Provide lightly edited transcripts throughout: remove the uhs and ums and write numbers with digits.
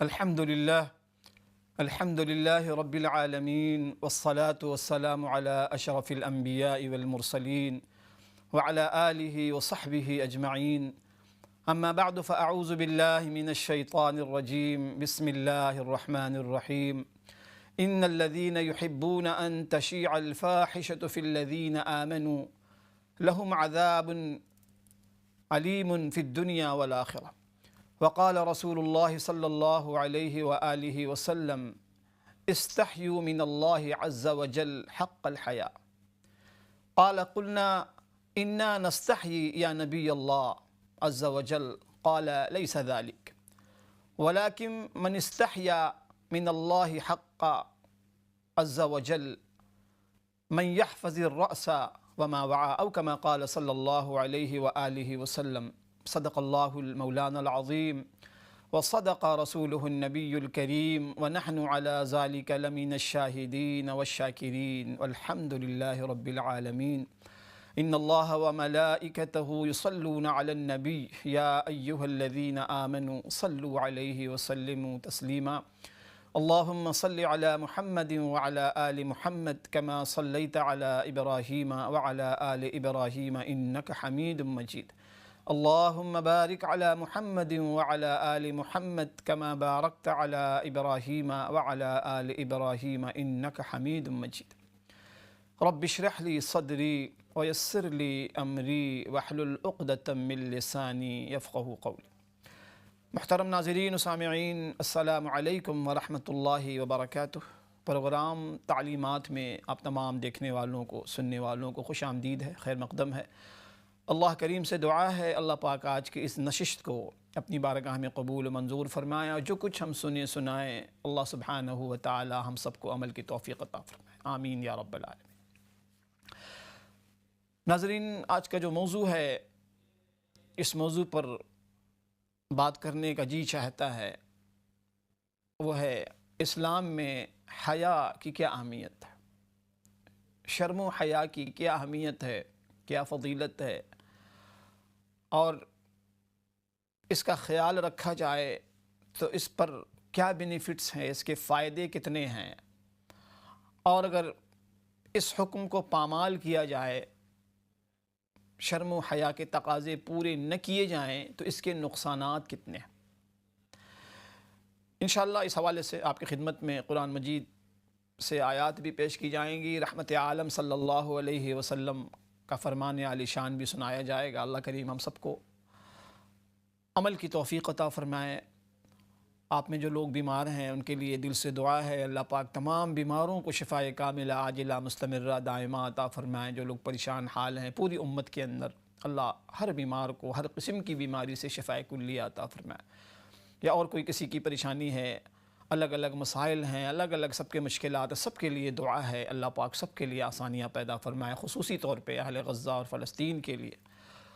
الحمد لله الحمد لله رب العالمين والصلاة والسلام على أشرف الأنبياء والمرسلين وعلى آله وصحبه أجمعين. أما بعد، فأعوذ بالله من الشيطان الرجيم. بسم الله الرحمن الرحيم. إن الذين يحبون أن تشيع الفاحشة في الذين آمنوا لهم عذاب عليم في الدنيا والآخرة. وقال رسول الله صلى الله عليه وآله وسلم: استحيوا من الله عز وجل حق الحياء. قال: قلنا إنا نستحيي يا نبي الله عز وجل. قال: ليس ذلك، ولكن من استحيا من الله حق عز وجل من يحفظ الرأس وما وعى، أو كما قال صلى الله عليه وآله وسلم. صدق الله المولانا العظيم وصدق رسوله النبي الكريم، ونحن على ذلك لمن الشاهدين والشاكرين، والحمد لله رب العالمين. إن الله وملائكته يصلون على النبي يا أيها الذين آمنوا صلوا عليه وسلموا تسليما. اللهم صل على محمد وعلى آل محمد كما صليت على إبراهيم وعلى آل إبراهيم إنك حميد مجيد. اللهم بارك على محمد وعلى آل محمد كما باركت على إبراهيم وعلى آل إبراهيم إنك حميد مجيد. رب اشرح لي صدري ويسر لي أمري واحلل عقدة من لساني يفقهوا قولي. محترم ناظرین و سامعین، السلام علیکم ورحمۃ اللہ وبرکاتہ۔ پروگرام تعلیمات میں آپ تمام دیکھنے والوں کو، سننے والوں کو خوش آمدید ہے، خیر مقدم ہے۔ اللہ کریم سے دعا ہے اللہ پاک آج کی اس نشست کو اپنی بارگاہ میں قبول و منظور فرمائے، اور جو کچھ ہم سنائیں اللہ سبحانہ و تعالی ہم سب کو عمل کی توفیق عطا فرمائے، آمین یا رب العالمین۔ ناظرین، آج کا جو موضوع ہے، اس موضوع پر بات کرنے کا جی چاہتا ہے، وہ ہے اسلام میں حیا کی کیا اہمیت ہے، شرم و حیا کی کیا اہمیت ہے، کیا فضیلت ہے، اور اس کا خیال رکھا جائے تو اس پر کیا بینیفٹس ہیں، اس کے فائدے کتنے ہیں، اور اگر اس حکم کو پامال کیا جائے، شرم و حیا کے تقاضے پورے نہ کیے جائیں تو اس کے نقصانات کتنے ہیں۔ انشاءاللہ اس حوالے سے آپ کی خدمت میں قرآن مجید سے آیات بھی پیش کی جائیں گی، رحمت عالم صلی اللہ علیہ وسلم کا فرمان عالی شان بھی سنایا جائے گا۔ اللہ کریم ہم سب کو عمل کی توفیق عطا فرمائے۔ آپ میں جو لوگ بیمار ہیں ان کے لیے دل سے دعا ہے، اللہ پاک تمام بیماروں کو شفائے کاملہ عاجلہ مستمرہ دائمہ عطا فرمائے۔ جو لوگ پریشان حال ہیں پوری امت کے اندر، اللہ ہر بیمار کو ہر قسم کی بیماری سے شفائے کلیہ عطا فرمائے۔ یا اور کوئی کسی کی پریشانی ہے، الگ الگ مسائل ہیں، الگ الگ سب کے مشکلات، سب کے لیے دعا ہے اللہ پاک سب کے لیے آسانیاں پیدا فرمائے، خصوصی طور پہ اہل غزہ اور فلسطین کے لیے،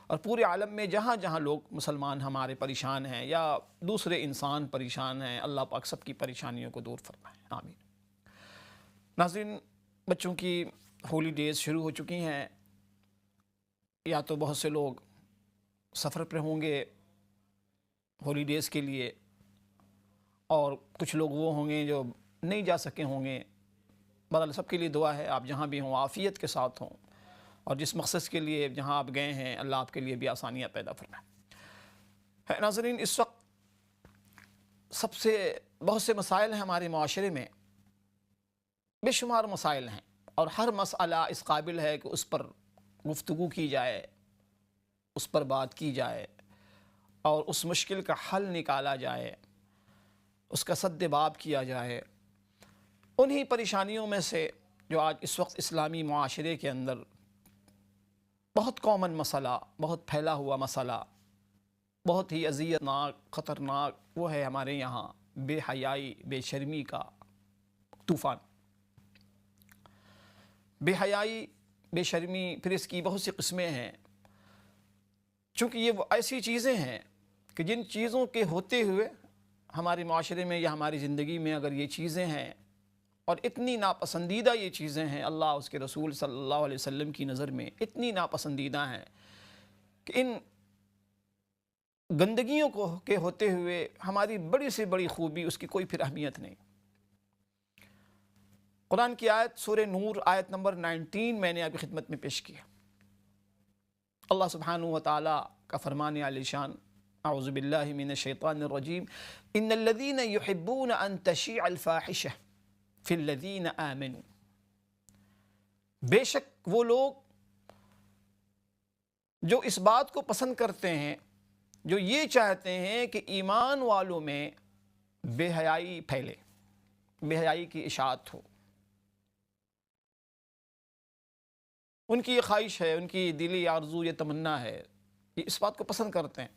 اور پورے عالم میں جہاں جہاں لوگ مسلمان ہمارے پریشان ہیں یا دوسرے انسان پریشان ہیں، اللہ پاک سب کی پریشانیوں کو دور فرمائے، آمین۔ ناظرین، بچوں کی ہولی ڈیز شروع ہو چکی ہیں، یا تو بہت سے لوگ سفر پہ ہوں گے ہولی ڈیز کے لیے، اور کچھ لوگ وہ ہوں گے جو نہیں جا سکے ہوں گے۔ بہرحال سب کے لیے دعا ہے آپ جہاں بھی ہوں عافیت کے ساتھ ہوں، اور جس مقصد کے لیے جہاں آپ گئے ہیں اللہ آپ کے لیے بھی آسانیاں پیدا فرمائے۔ ناظرین، اس وقت بہت سے مسائل ہیں ہمارے معاشرے میں، بے شمار مسائل ہیں، اور ہر مسئلہ اس قابل ہے کہ اس پر گفتگو کی جائے، اس پر بات کی جائے، اور اس مشکل کا حل نکالا جائے، اس کا سد باب کیا جائے۔ انہی پریشانیوں میں سے جو آج اس وقت اسلامی معاشرے کے اندر بہت کامن مسئلہ، بہت پھیلا ہوا مسئلہ، بہت ہی اذیت ناک، خطرناک، وہ ہے ہمارے یہاں بے حیائی، بے شرمی کا طوفان۔ بے حیائی، بے شرمی، پھر اس کی بہت سی قسمیں ہیں، چونکہ یہ وہ ایسی چیزیں ہیں کہ جن چیزوں کے ہوتے ہوئے ہمارے معاشرے میں یا ہماری زندگی میں اگر یہ چیزیں ہیں، اور اتنی ناپسندیدہ یہ چیزیں ہیں، اللہ اس کے رسول صلی اللہ علیہ وسلم کی نظر میں اتنی ناپسندیدہ ہیں کہ ان گندگیوں کے ہوتے ہوئے ہماری بڑی سے بڑی خوبی اس کی کوئی پھر اہمیت نہیں۔ قرآن کی آیت سورہ نور آیت نمبر 19 میں نے آپ کی خدمت میں پیش کیا۔ اللہ سبحانہ و تعالیٰ کا فرمان عالی شان، اعوذ باللہ من الشیطان الرجیم، ان الذین یحبون ان تشیع الفاحشہ فی الذین آمنوا، بے شک وہ لوگ جو اس بات کو پسند کرتے ہیں، جو یہ چاہتے ہیں کہ ایمان والوں میں بے حیائی پھیلے، بے حیائی کی اشاعت ہو، ان کی یہ خواہش ہے، ان کی دلی آرزو، یہ تمنا ہے، یہ اس بات کو پسند کرتے ہیں۔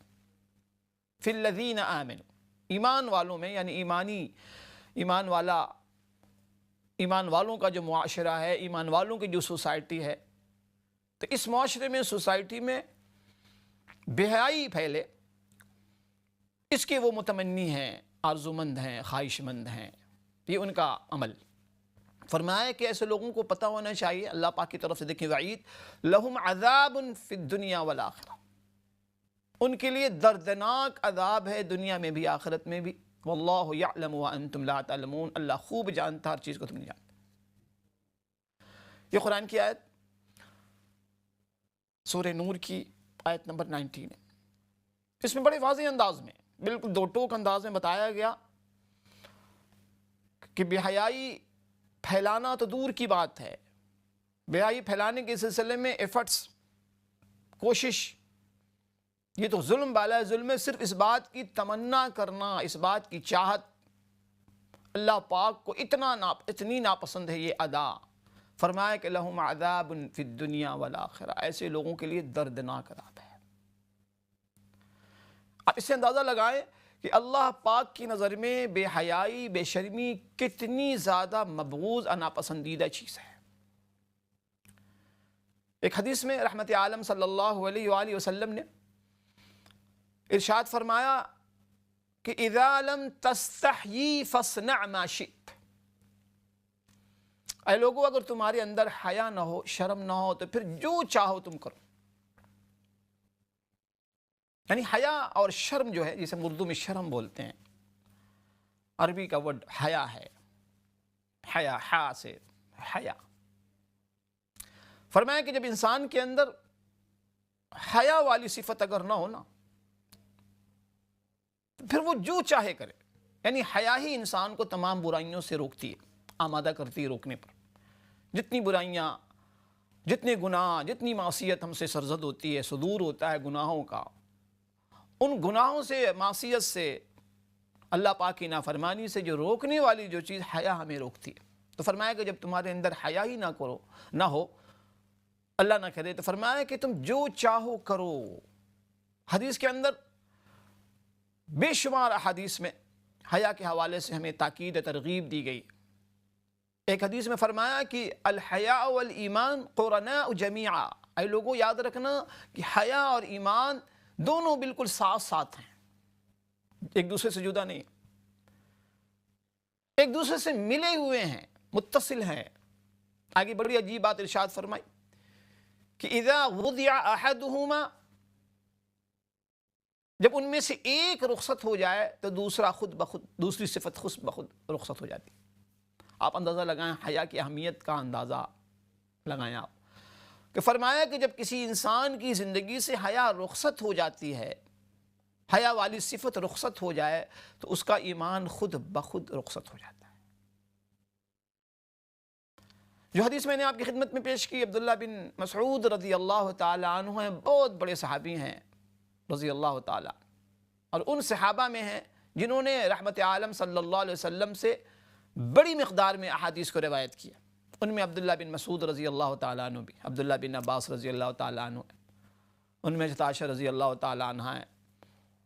فی الذین آمنوا، ایمان والوں میں، یعنی ایمان والوں کا جو معاشرہ ہے، ایمان والوں کی جو سوسائٹی ہے، تو اس معاشرے میں، سوسائٹی میں بے حیائی پھیلے، اس کے وہ متمنی ہیں، آرزومند ہیں، خواہش مند ہیں، یہ ان کا عمل۔ فرمایا کہ ایسے لوگوں کو پتہ ہونا چاہیے، اللہ پاک کی طرف سے دیکھیں وعید، لہم عذاب فی الدنیا والآخرہ، ان کے لیے دردناک عذاب ہے دنیا میں بھی آخرت میں بھی، واللہ یعلم وانتم لا تعلمون، اللہ خوب جانتا ہر چیز کو تم نہیں جانتے۔ یہ قرآن کی آیت سورہ نور کی آیت نمبر 19 ہے۔ اس میں بڑے واضح انداز میں، بالکل دو ٹوک انداز میں بتایا گیا کہ بے حیائی پھیلانا تو دور کی بات ہے، بے حیائی پھیلانے کے سلسلے میں ایفرٹس، کوشش، یہ تو ظلم بالا ظلم ہے۔ صرف اس بات کی تمنا کرنا، اس بات کی چاہت، اللہ پاک کو اتنی ناپسند ہے یہ ادا۔ فرمایا کہ لہم عذاب فی الدنیا والآخرہ، ایسے لوگوں کے لیے دردناک عذاب ہے۔ آپ اس سے اندازہ لگائیں کہ اللہ پاک کی نظر میں بے حیائی، بے شرمی کتنی زیادہ مبغوض اور ناپسندیدہ چیز ہے۔ ایک حدیث میں رحمت عالم صلی اللہ علیہ وآلہ وسلم نے ارشاد فرمایا کہ اذا لم تستحیی فاصنع ما شئت، اے لوگو اگر تمہارے اندر حیا نہ ہو، شرم نہ ہو، تو پھر جو چاہو تم کرو۔ یعنی حیا اور شرم جو ہے، جسے اردو میں شرم بولتے ہیں، عربی کا ورڈ حیا ہے، حیا، حا سے حیا۔ فرمایا کہ جب انسان کے اندر حیا والی صفت اگر نہ ہو نا، پھر وہ جو چاہے کرے۔ یعنی حیا ہی انسان کو تمام برائیوں سے روکتی ہے، آمادہ کرتی ہے روکنے پر۔ جتنی برائیاں، جتنے گناہ، جتنی معصیت ہم سے سرزد ہوتی ہے، صدور ہوتا ہے گناہوں کا، ان گناہوں سے، معصیت سے، اللہ پاک کی نافرمانی سے جو روکنے والی جو چیز حیا ہمیں روکتی ہے۔ تو فرمایا کہ جب تمہارے اندر حیا ہی نہ ہو، اللہ نہ کرے، تو فرمایا کہ تم جو چاہو کرو۔ حدیث کے اندر بے شمار احادیث میں حیا کے حوالے سے ہمیں تاکید ترغیب دی گئی۔ ایک حدیث میں فرمایا کہ الحیاء والایمان قرناء جمیعا، اے لوگوں یاد رکھنا کہ حیا اور ایمان دونوں بالکل ساتھ ساتھ ہیں، ایک دوسرے سے جدا نہیں، ایک دوسرے سے ملے ہوئے ہیں، متصل ہیں۔ آگے بڑی عجیب بات ارشاد فرمائی کہ اذا وضع احدہما، جب ان میں سے ایک رخصت ہو جائے تو دوسرا خود بخود، دوسری صفت خود بخود رخصت ہو جاتی۔ آپ اندازہ لگائیں حیا کی اہمیت کا، اندازہ لگائیں آپ کہ فرمایا کہ جب کسی انسان کی زندگی سے حیا رخصت ہو جاتی ہے، حیا والی صفت رخصت ہو جائے، تو اس کا ایمان خود بخود رخصت ہو جاتا ہے۔ جو حدیث میں نے آپ کی خدمت میں پیش کی، عبداللہ بن مسعود رضی اللہ تعالیٰ عنہ ہیں، بہت بڑے صحابی ہیں رضی اللہ تعالیٰ، اور ان صحابہ میں ہیں جنہوں نے رحمت عالم صلی اللہ علیہ وسلم سے بڑی مقدار میں احادیث کو روایت کیا۔ ان میں عبداللہ بن مسعود رضی اللہ تعالیٰ عنہ بھی، عبداللہ بن عباس رضی اللہ تعالیٰ عنہ، ان میں حضرت عائشہ رضی اللہ تعالیٰ عنہ ہیں،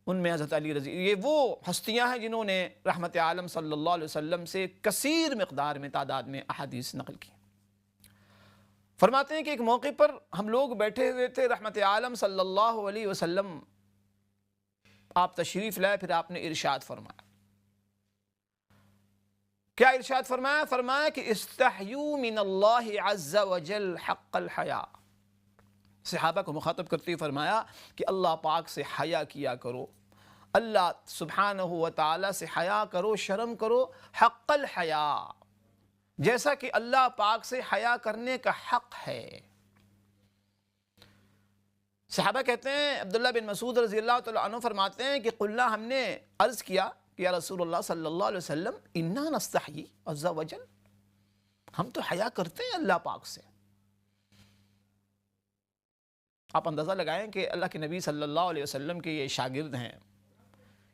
ان میں حضرت علی رضی، یہ وہ ہستیاں ہیں جنہوں نے رحمت عالم صلی اللہ علیہ وسلم سے کثیر مقدار میں، تعداد میں احادیث نقل کی۔ فرماتے ہیں کہ ایک موقع پر ہم لوگ بیٹھے ہوئے تھے، رحمت عالم صلی اللہ علیہ وسلم آپ تشریف لائے، پھر آپ نے ارشاد فرمایا۔ کیا ارشاد فرمایا؟ فرمایا کہ استحیوا من اللہ عز وجل حق الحیاء، صحابہ کو مخاطب کرتے ہوئے فرمایا کہ اللہ پاک سے حیا کیا کرو، اللہ سبحانہ و تعالی سے حیا کرو، شرم کرو، حق الحیا، جیسا کہ اللہ پاک سے حیا کرنے کا حق ہے۔ صحابہ کہتے ہیں، عبداللہ بن مسعود رضی اللہ تعالیٰ عنہ فرماتے ہیں کہ قلنا، ہم نے عرض کیا کہ یا رسول اللہ صلی اللہ علیہ وسلم، انا نستحیی عز وجل، ہم تو حیا کرتے ہیں اللہ پاک سے۔ آپ اندازہ لگائیں کہ اللہ کے نبی صلی اللہ علیہ وسلم کے یہ شاگرد ہیں،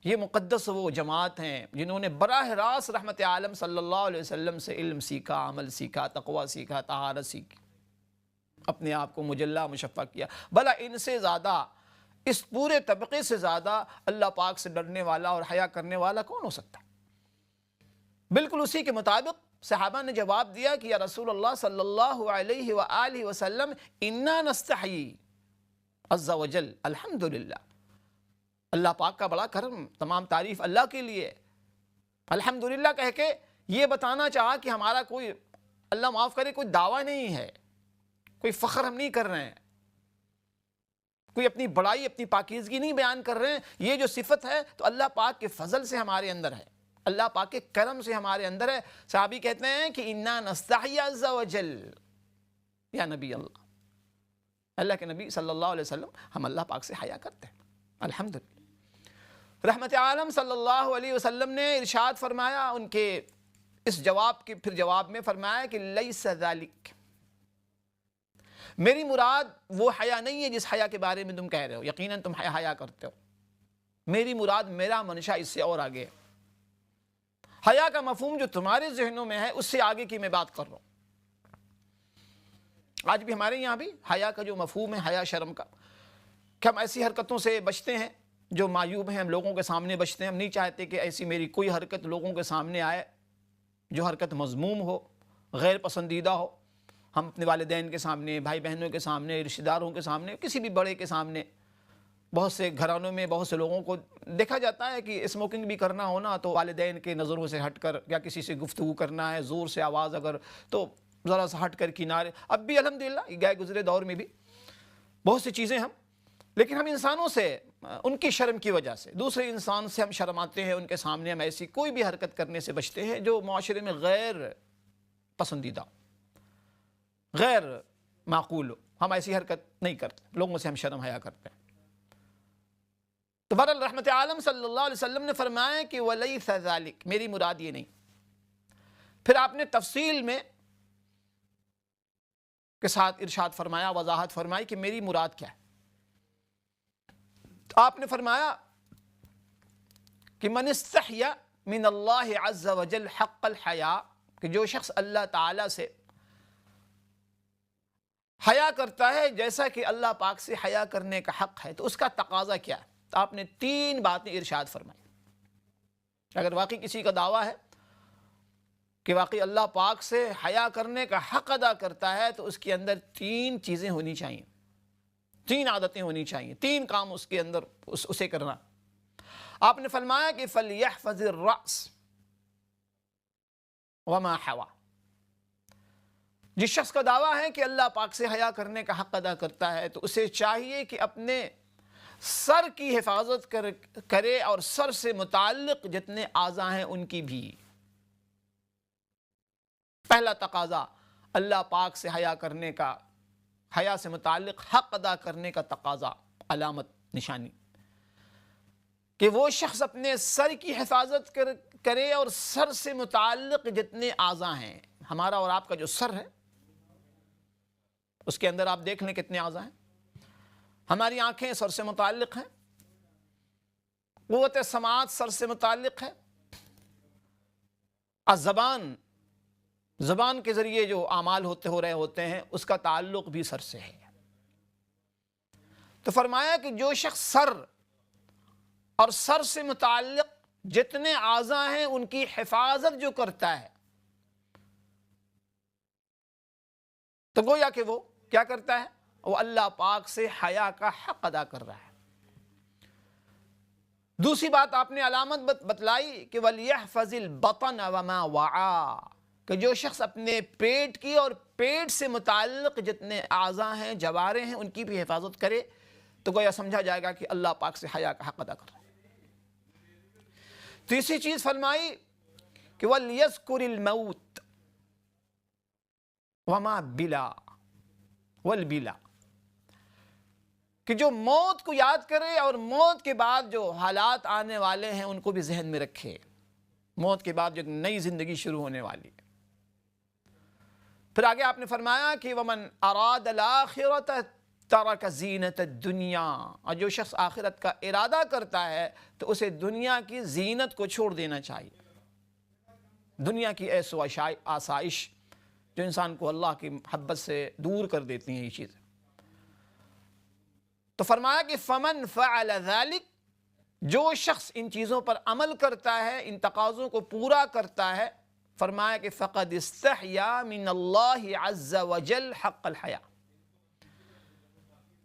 یہ مقدس وہ جماعت ہیں جنہوں نے براہ راست رحمت عالم صلی اللہ علیہ وسلم سے علم سیکھا، عمل سیکھا، تقوی سیکھا، طہارت سیکھی، اپنے آپ کو مجلہ مشفع کیا۔ بھلا ان سے زیادہ، اس پورے طبقے سے زیادہ اللہ پاک سے ڈرنے والا اور حیا کرنے والا کون ہو سکتا ہے؟ بالکل اسی کے مطابق صحابہ نے جواب دیا کہ یا رسول اللہ صلی اللہ علیہ وآلہ وسلم، انا نستحیی عز وجل، الحمدللہ، اللہ پاک کا بڑا کرم، تمام تعریف اللہ کے لیے، الحمدللہ کہہ کے یہ بتانا چاہا کہ ہمارا کوئی، اللہ معاف کرے، کوئی دعویٰ نہیں ہے، کوئی فخر ہم نہیں کر رہے ہیں، کوئی اپنی بڑائی، اپنی پاکیزگی نہیں بیان کر رہے ہیں، یہ جو صفت ہے تو اللہ پاک کے فضل سے ہمارے اندر ہے، اللہ پاک کے کرم سے ہمارے اندر ہے۔ صحابی کہتے ہیں کہ انا نستحی عز وجل، یا نبی اللہ، اللہ کے نبی صلی اللہ علیہ وسلم، ہم اللہ پاک سے حیا کرتے ہیں، الحمدللہ۔ رحمت عالم صلی اللہ علیہ وسلم نے ارشاد فرمایا ان کے اس جواب کے پھر جواب میں فرمایا کہ لیس ذالک، میری مراد وہ حیا نہیں ہے جس حیا کے بارے میں تم کہہ رہے ہو، یقیناً تم حیا کرتے ہو، میری مراد، میرا منشا اس سے اور آگے ہے۔ حیا کا مفہوم جو تمہارے ذہنوں میں ہے اس سے آگے کی میں بات کر رہا ہوں۔ آج بھی ہمارے یہاں بھی حیا کا جو مفہوم ہے، حیا شرم کا، کہ ہم ایسی حرکتوں سے بچتے ہیں جو معیوب ہیں، ہم لوگوں کے سامنے بچتے ہیں، ہم نہیں چاہتے کہ ایسی میری کوئی حرکت لوگوں کے سامنے آئے جو حرکت مذموم ہو، غیر پسندیدہ ہو۔ ہم اپنے والدین کے سامنے، بھائی بہنوں کے سامنے، رشتہ داروں کے سامنے، کسی بھی بڑے کے سامنے، بہت سے گھرانوں میں بہت سے لوگوں کو دیکھا جاتا ہے کہ اسموکنگ بھی کرنا ہونا تو والدین کے نظروں سے ہٹ کر، یا کسی سے گفتگو کرنا ہے زور سے آواز اگر، تو ذرا سا ہٹ کر کنارے۔ اب بھی الحمدللہ گئے گزرے دور میں بھی بہت سی چیزیں ہم، لیکن ہم انسانوں سے، ان کی شرم کی وجہ سے، دوسرے انسان سے ہم شرماتے ہیں، ان کے سامنے ہم ایسی کوئی بھی حرکت کرنے سے بچتے ہیں جو معاشرے میں غیر پسندیدہ، غیر معقول ہو، ہم ایسی حرکت نہیں کرتے، لوگوں سے ہم شرم حیا کرتے ہیں۔ تو بہرحال رحمت عالم صلی اللہ علیہ وسلم نے فرمایا کہ وَلَيْسَ ذَلِكَ، میری مراد یہ نہیں۔ پھر آپ نے تفصیل میں کے ساتھ ارشاد فرمایا، وضاحت فرمائی کہ میری مراد کیا ہے۔ تو آپ نے فرمایا کہ من استحیٰ من اللہ عز وجل حق الحیا، کہ جو شخص اللہ تعالیٰ سے حیا کرتا ہے جیسا کہ اللہ پاک سے حیا کرنے کا حق ہے، تو اس کا تقاضا کیا ہے؟ تو آپ نے 3 باتیں ارشاد فرمائی۔ اگر واقعی کسی کا دعویٰ ہے کہ واقعی اللہ پاک سے حیا کرنے کا حق ادا کرتا ہے، تو اس کے اندر 3 چیزیں ہونی چاہیے، 3 عادتیں ہونی چاہیے، 3 کام اس کے اندر اسے کرنا۔ آپ نے فرمایا کہ فَلْيَحْفَظِ الرَّأْسَ وَمَا حَوَى، جس شخص کا دعویٰ ہے کہ اللہ پاک سے حیا کرنے کا حق ادا کرتا ہے تو اسے چاہیے کہ اپنے سر کی حفاظت کرے، اور سر سے متعلق جتنے اعضاء ہیں ان کی بھی۔ پہلا تقاضا اللہ پاک سے حیا کرنے کا، حیا سے متعلق حق ادا کرنے کا تقاضا، علامت، نشانی، کہ وہ شخص اپنے سر کی حفاظت کرے، اور سر سے متعلق جتنے اعضاء ہیں، ہمارا اور آپ کا جو سر ہے اس کے اندر آپ دیکھ لیں کتنے اعضاء ہیں۔ ہماری آنکھیں سر سے متعلق ہیں، قوت سماعت سر سے متعلق ہے، الزبان، زبان کے ذریعے جو اعمال ہو رہے ہوتے ہیں اس کا تعلق بھی سر سے ہے۔ تو فرمایا کہ جو شخص سر اور سر سے متعلق جتنے اعضاء ہیں ان کی حفاظت جو کرتا ہے، تو گویا کہ وہ کیا کرتا ہے؟ وہ اللہ پاک سے حیا کا حق ادا کر رہا ہے۔ دوسری بات آپ نے علامت بتلائی کہ وَلْيَحْفَظِ الْبَطَنَ وَمَا وَعَى، کہ جو شخص اپنے پیٹ کی اور پیٹ سے متعلق جتنے اعضاء ہیں، جوارے ہیں، ان کی بھی حفاظت کرے تو گویا سمجھا جائے گا کہ اللہ پاک سے حیا کا حق ادا کر رہا ہے۔ تیسری چیز فرمائی کہ وَلْيَذْكُرِ الْمَوْتِ وَمَا بِلَا وَالْبِلَا، کہ جو موت کو یاد کرے اور موت کے بعد جو حالات آنے والے ہیں ان کو بھی ذہن میں رکھے۔ موت کے بعد جو نئی زندگی شروع ہونے والی ہے۔ پھر آگے آپ نے فرمایا کہ وَمَنْ أَرَادَ الْآخِرَةَ تَرَكَ زِينَةَ الدُّنْيَا، اور جو شخص آخرت کا ارادہ کرتا ہے تو اسے دنیا کی زینت کو چھوڑ دینا چاہیے۔ دنیا کی عیش و آسائش جو انسان کو اللہ کی محبت سے دور کر دیتی ہیں یہ چیزیں۔ تو فرمایا کہ فَمَنْ فَعَلَ ذَلِكَ، جو شخص ان چیزوں پر عمل کرتا ہے، ان تقاضوں کو پورا کرتا ہے، فرمایا کہ فَقَدْ اسْتَحْيَا مِنَ اللَّهِ عَزَّ وَجَلَّ حَقَّ الْحَيَاءِ،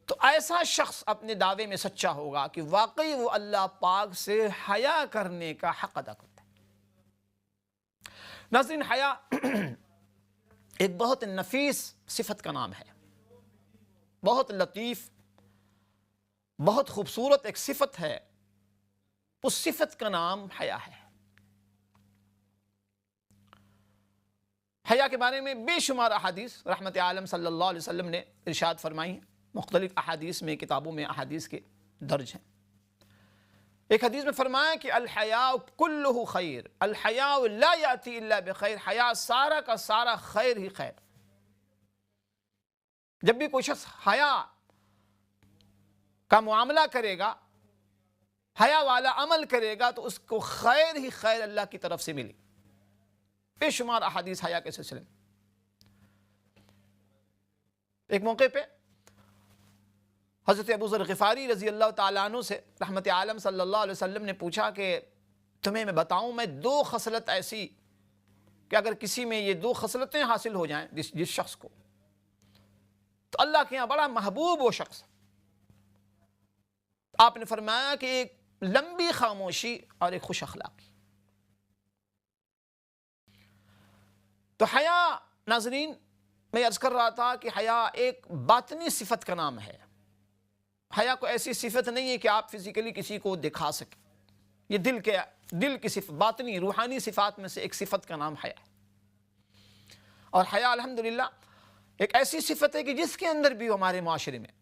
تو ایسا شخص اپنے دعوے میں سچا ہوگا کہ واقعی وہ اللہ پاک سے حیا کرنے کا حق ادا کرتا ہے۔ ناظرین، حیا ایک بہت نفیس صفت کا نام ہے، بہت لطیف، بہت خوبصورت ایک صفت ہے۔ اس صفت کا نام حیا ہے۔ حیا کے بارے میں بے شمار احادیث رحمت عالم صلی اللہ علیہ وسلم نے ارشاد فرمائی ہیں، مختلف احادیث میں، کتابوں میں احادیث کے درج ہیں۔ ایک حدیث میں فرمایا کہ الحیاء کلہ خیر، الحیاء لا یاتی الا بخیر، حیا سارا کا سارا خیر ہی خیر۔ جب بھی کوئی شخص حیا کا معاملہ کرے گا، حیا والا عمل کرے گا تو اس کو خیر ہی خیر اللہ کی طرف سے ملی۔ بے شمار احادیث حیا کے سلسلے میں۔ ایک موقع پہ حضرت ابو ذر غفاری رضی اللہ تعالیٰ عنہ سے رحمت عالم صلی اللہ علیہ وسلم نے پوچھا کہ تمہیں میں بتاؤں میں دو خصلت ایسی کہ اگر کسی میں یہ دو خصلتیں حاصل ہو جائیں جس شخص کو، تو اللہ کے یہاں بڑا محبوب وہ شخص۔ آپ نے فرمایا کہ ایک لمبی خاموشی اور ایک خوش اخلاقی۔ تو حیا، ناظرین، میں عرض کر رہا تھا کہ حیا ایک باطنی صفت کا نام ہے۔ حیا کو ایسی صفت نہیں ہے کہ آپ فزیکلی کسی کو دکھا سکیں، یہ دل کی صفت، باطنی روحانی صفات میں سے ایک صفت کا نام حیا ہے۔ اور حیا الحمدللہ ایک ایسی صفت ہے کہ جس کے اندر بھی ہمارے معاشرے میں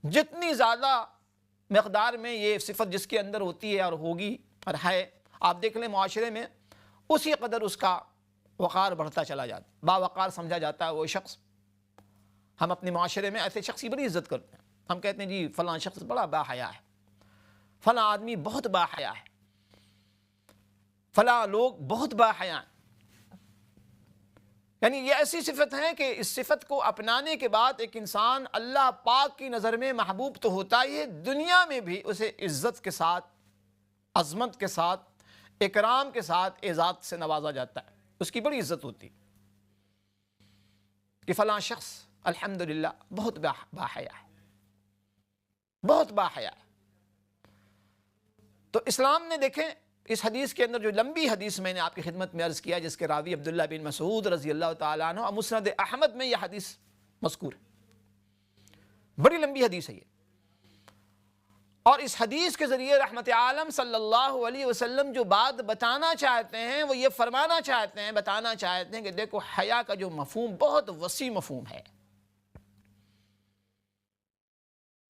جتنی زیادہ مقدار میں یہ صفت جس کے اندر ہوتی ہے اور ہوگی اور ہے، آپ دیکھ لیں معاشرے میں اسی قدر اس کا وقار بڑھتا چلا جاتا، باوقار سمجھا جاتا ہے وہ شخص۔ ہم اپنے معاشرے میں ایسے شخص کی بڑی عزت کرتے ہیں، ہم کہتے ہیں جی فلاں شخص بڑا با حیا ہے، فلاں آدمی بہت با حیا ہے، فلاں لوگ بہت با حیا ہیں۔ یعنی یہ ایسی صفت ہے کہ اس صفت کو اپنانے کے بعد ایک انسان اللہ پاک کی نظر میں محبوب تو ہوتا ہی ہے، دنیا میں بھی اسے عزت کے ساتھ، عظمت کے ساتھ، اکرام کے ساتھ، اعزاز سے نوازا جاتا ہے، اس کی بڑی عزت ہوتی کہ فلاں شخص الحمدللہ بہت با حیا ہے، بہت با حیا ہے۔ تو اسلام نے دیکھیں اس حدیث کے اندر، جو لمبی حدیث میں نے آپ کی خدمت میں عرض کیا جس کے راوی عبداللہ بن مسعود رضی اللہ تعالیٰ عنہ، اور مسند احمد میں یہ حدیث مذکور ہے، بڑی لمبی حدیث ہے یہ۔ اور اس حدیث کے ذریعے رحمت عالم صلی اللہ علیہ وسلم جو بات بتانا چاہتے ہیں وہ یہ فرمانا چاہتے ہیں، بتانا چاہتے ہیں کہ دیکھو حیا کا جو مفہوم بہت وسیع مفہوم ہے،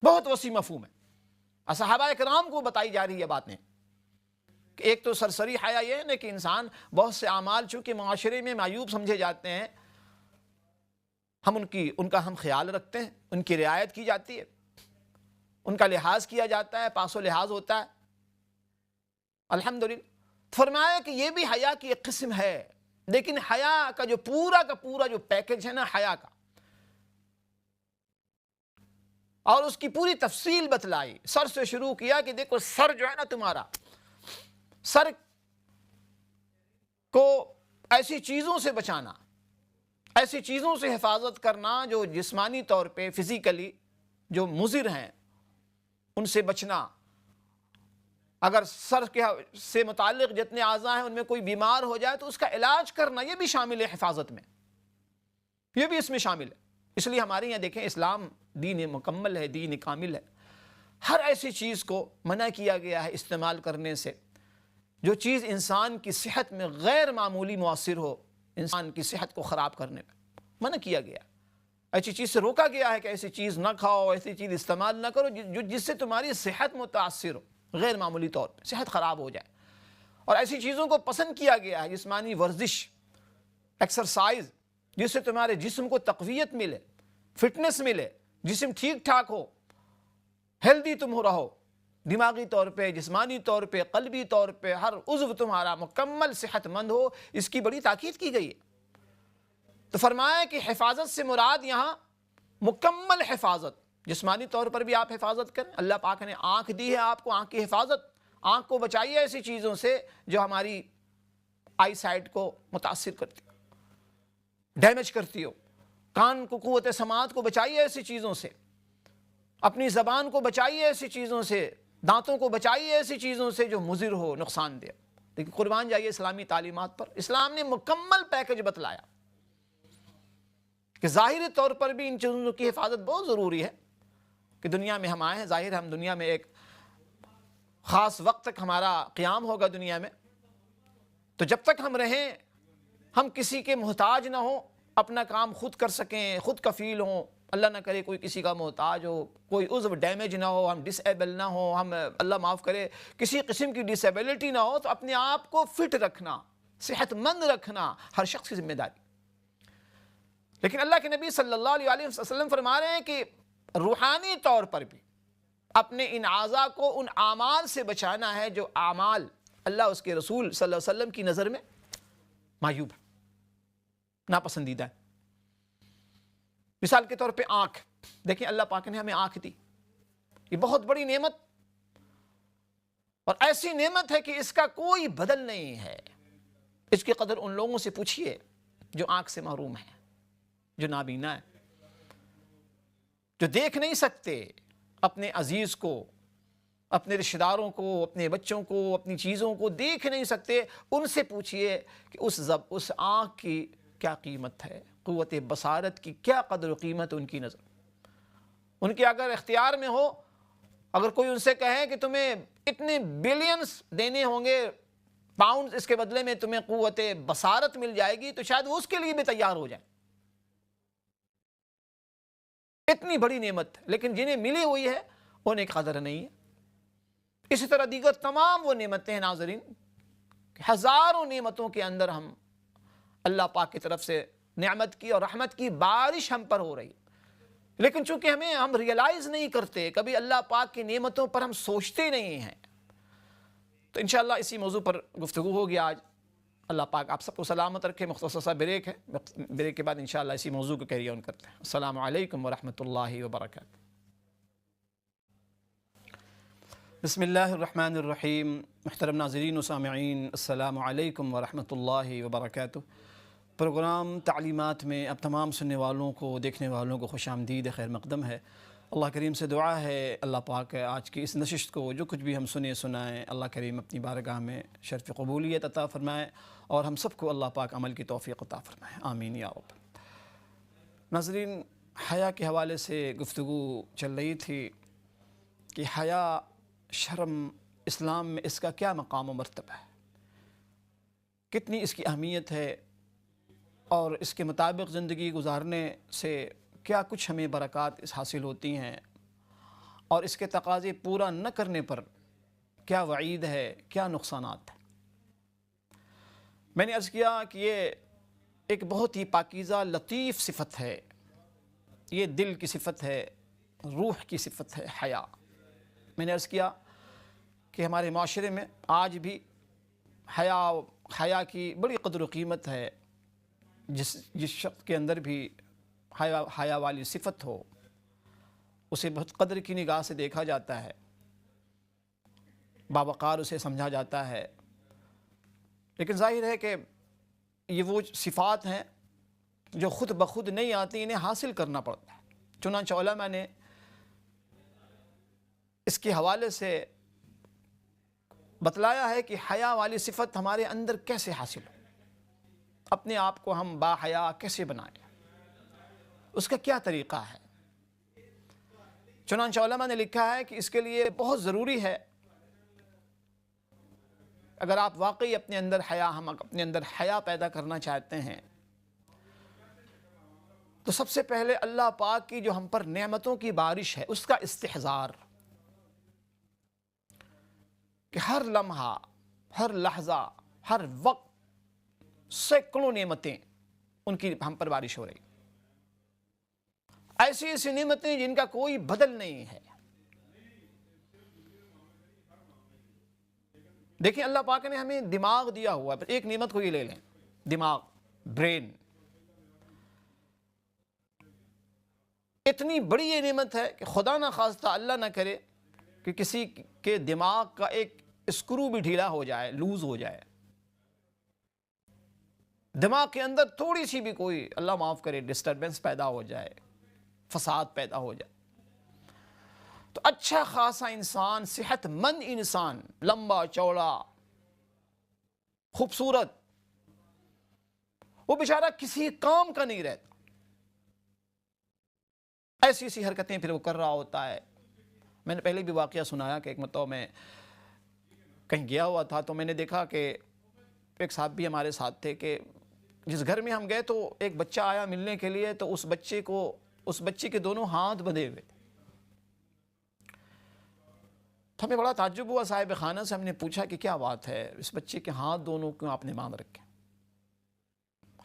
بہت وسیع مفہوم ہے۔ اور صحابہ اکرام کو بتائی جا رہی ہے باتیں کہ ایک تو سرسری حیا یہ ہے کہ انسان بہت سے اعمال چونکہ معاشرے میں معیوب سمجھے جاتے ہیں، ہم ان کا ہم خیال رکھتے ہیں، ان کی رعایت کی جاتی ہے، ان کا لحاظ کیا جاتا ہے، پاس و لحاظ ہوتا ہے، الحمدللہ۔ فرمایا کہ یہ بھی حیا کی ایک قسم ہے، لیکن حیا کا جو پورا جو پیکج ہے نا حیا کا، اور اس کی پوری تفصیل بتلائی، سر سے شروع کیا کہ دیکھو سر جو ہے نا تمہارا، سر کو ایسی چیزوں سے بچانا، ایسی چیزوں سے حفاظت کرنا جو جسمانی طور پہ فزیکلی جو مضر ہیں ان سے بچنا، اگر سر سے متعلق جتنے اعضاء ہیں ان میں کوئی بیمار ہو جائے تو اس کا علاج کرنا، یہ بھی شامل ہے حفاظت میں۔ یہ بھی اس میں شامل ہے۔ اس لیے ہمارے یہاں دیکھیں اسلام دین مکمل ہے، دین کامل ہے۔ ہر ایسی چیز کو منع کیا گیا ہے استعمال کرنے سے جو چیز انسان کی صحت میں غیر معمولی مؤثر ہو، انسان کی صحت کو خراب کرنے میں منع کیا گیا۔ ایسی چیز سے روکا گیا ہے کہ ایسی چیز نہ کھاؤ، ایسی چیز استعمال نہ کرو جس سے تمہاری صحت متاثر ہو، غیر معمولی طور پہ صحت خراب ہو جائے۔ اور ایسی چیزوں کو پسند کیا گیا ہے، جسمانی ورزش، ایکسرسائز، جس سے تمہارے جسم کو تقویت ملے، فٹنس ملے، جسم ٹھیک ٹھاک ہو، ہیلدی تم ہو رہو، دماغی طور پہ، جسمانی طور پہ، قلبی طور پہ، ہر عضو تمہارا مکمل صحت مند ہو، اس کی بڑی تاکید کی گئی ہے۔ تو فرمایا کہ حفاظت سے مراد یہاں مکمل حفاظت، جسمانی طور پر بھی آپ حفاظت کریں۔ اللہ پاک نے آنکھ دی ہے آپ کو، آنکھ کی حفاظت، آنکھ کو بچائیے ایسی چیزوں سے جو ہماری آئی سائٹ کو متاثر کرتی ہو، ڈیمیج کرتی ہو۔ کان کو، قوت سماعت کو بچائیے ایسی چیزوں سے، اپنی زبان کو بچائیے ایسی چیزوں سے، دانتوں کو بچائیے ایسی چیزوں سے جو مضر ہو، نقصان دے۔ لیکن قربان جائیے اسلامی تعلیمات پر، اسلام نے مکمل پیکج بتلایا کہ ظاہری طور پر بھی ان چیزوں کی حفاظت بہت ضروری ہے کہ دنیا میں ہم آئے ہیں، ظاہر ہم دنیا میں ایک خاص وقت تک ہمارا قیام ہوگا دنیا میں، تو جب تک ہم رہیں ہم کسی کے محتاج نہ ہوں، اپنا کام خود کر سکیں، خود کفیل ہوں، اللہ نہ کرے کوئی کسی کا محتاج ہو، کوئی عضو ڈیمیج نہ ہو، ہم ڈس ایبل نہ ہو، ہم اللہ معاف کرے کسی قسم کی ڈس ایبلٹی نہ ہو، تو اپنے آپ کو فٹ رکھنا، صحت مند رکھنا ہر شخص کی ذمہ داری۔ لیکن اللہ کے نبی صلی اللہ علیہ وسلم فرما رہے ہیں کہ روحانی طور پر بھی اپنے ان اعضاء کو ان اعمال سے بچانا ہے جو اعمال اللہ اس کے رسول صلی اللہ علیہ وسلم کی نظر میں معیوب ہے، ناپسندیدہ ہے۔ مثال کے طور پہ آنکھ، دیکھیں اللہ پاک نے ہمیں آنکھ دی، یہ بہت بڑی نعمت، اور ایسی نعمت ہے کہ اس کا کوئی بدل نہیں ہے۔ اس کی قدر ان لوگوں سے پوچھئے جو آنکھ سے محروم ہیں، جو نابینا ہیں، جو دیکھ نہیں سکتے اپنے عزیز کو، اپنے رشتہ داروں کو، اپنے بچوں کو، اپنی چیزوں کو دیکھ نہیں سکتے۔ ان سے پوچھئے کہ اس آنکھ کی کیا قیمت ہے، قوت بصارت کی کیا قدر و قیمت ان کی نظر۔ ان کے اگر اختیار میں ہو، اگر کوئی ان سے کہے کہ تمہیں اتنے بلینز دینے ہوں گے پاؤنڈز، اس کے بدلے میں تمہیں قوت بصارت مل جائے گی، تو شاید وہ اس کے لیے بھی تیار ہو جائے۔ اتنی بڑی نعمت، لیکن جنہیں ملی ہوئی ہے انہیں قدر نہیں ہے۔ اسی طرح دیگر تمام وہ نعمتیں ہیں ناظرین، ہزاروں نعمتوں کے اندر ہم اللہ پاک کی طرف سے نعمت کی اور رحمت کی بارش ہم پر ہو رہی، لیکن چونکہ ہم ریئلائز نہیں کرتے، کبھی اللہ پاک کی نعمتوں پر ہم سوچتے نہیں ہیں۔ تو انشاءاللہ اسی موضوع پر گفتگو ہوگی آج۔ اللہ پاک آپ سب کو سلامت رکھے۔ مختصر سا بریک ہے، بریک کے بعد انشاءاللہ اسی موضوع کو کیری آن کرتے ہیں۔ السلام علیکم ورحمۃ اللہ وبرکاتہ۔ بسم اللہ الرحمن الرحیم۔ محترم ناظرین و سامعین، السلام علیکم ورحمۃ اللہ وبرکاتہ۔ پروگرام تعلیمات میں اب تمام سننے والوں کو، دیکھنے والوں کو خوش آمدید، خیر مقدم ہے۔ اللہ کریم سے دعا ہے اللہ پاک آج کی اس نشست کو جو کچھ بھی ہم سنائیں، اللہ کریم اپنی بارگاہ میں شرف قبولیت عطا فرمائے اور ہم سب کو اللہ پاک عمل کی توفیق عطا فرمائے، آمین یا رب۔ ناظرین، حیا کے حوالے سے گفتگو چل رہی تھی کہ حیا، شرم، اسلام میں اس کا کیا مقام و مرتبہ ہے، کتنی اس کی اہمیت ہے، اور اس کے مطابق زندگی گزارنے سے کیا کچھ ہمیں برکات حاصل ہوتی ہیں، اور اس کے تقاضے پورا نہ کرنے پر کیا وعید ہے، کیا نقصانات ہیں۔ میں نے عرض کیا کہ یہ ایک بہت ہی پاکیزہ لطیف صفت ہے، یہ دل کی صفت ہے، روح کی صفت ہے حیا۔ میں نے عرض کیا کہ ہمارے معاشرے میں آج بھی حیا کی بڑی قدر و قیمت ہے۔ جس شخص کے اندر بھی حیا والی صفت ہو، اسے بہت قدر کی نگاہ سے دیکھا جاتا ہے، باوقار اسے سمجھا جاتا ہے۔ لیکن ظاہر ہے کہ یہ وہ صفات ہیں جو خود بخود نہیں آتی، انہیں حاصل کرنا پڑتا ہے۔ چنانچہ علماء نے اس کے حوالے سے بتلایا ہے کہ حیا والی صفت ہمارے اندر کیسے حاصل ہو، اپنے آپ کو ہم با حیا کیسے بنائیں۔ اس کا کیا طریقہ ہے؟ چنانچہ علماء نے لکھا ہے کہ اس کے لیے بہت ضروری ہے، اگر آپ واقعی اپنے اندر حیا پیدا کرنا چاہتے ہیں تو سب سے پہلے اللہ پاک کی جو ہم پر نعمتوں کی بارش ہے اس کا استحضار، کہ ہر لمحہ، ہر لحظہ، ہر وقت سینکڑوں نعمتیں ان کی ہم پر بارش ہو رہی، ایسی ایسی نعمتیں جن کا کوئی بدل نہیں ہے۔ دیکھیں اللہ پاک نے ہمیں دماغ دیا ہوا ہے، ایک نعمت کو یہ لے لیں، دماغ، برین، اتنی بڑی یہ نعمت ہے کہ خدا نہ خواستہ، اللہ نہ کرے کہ کسی کے دماغ کا ایک اسکرو بھی ڈھیلا ہو جائے، لوز ہو جائے، دماغ کے اندر تھوڑی سی بھی کوئی، اللہ معاف کرے، ڈسٹربنس پیدا ہو جائے، فساد پیدا ہو جائے، تو اچھا خاصا انسان، صحت مند انسان، لمبا چوڑا خوبصورت، وہ بیچارہ کسی کام کا نہیں رہتا، ایسی ایسی حرکتیں پھر وہ کر رہا ہوتا ہے۔ میں نے پہلے بھی واقعہ سنایا کہ ایک مرتبہ میں کہیں گیا ہوا تھا تو میں نے دیکھا کہ ایک صاحب بھی ہمارے ساتھ تھے کہ جس گھر میں ہم گئے تو ایک بچہ آیا ملنے کے لیے، تو اس بچے کے دونوں ہاتھ بندھے ہوئے تھے۔ تو ہمیں بڑا تعجب ہوا، صاحب خانہ سے ہم نے پوچھا کہ کیا بات ہے، اس بچے کے ہاتھ دونوں کیوں آپ نے باندھ رکھے؟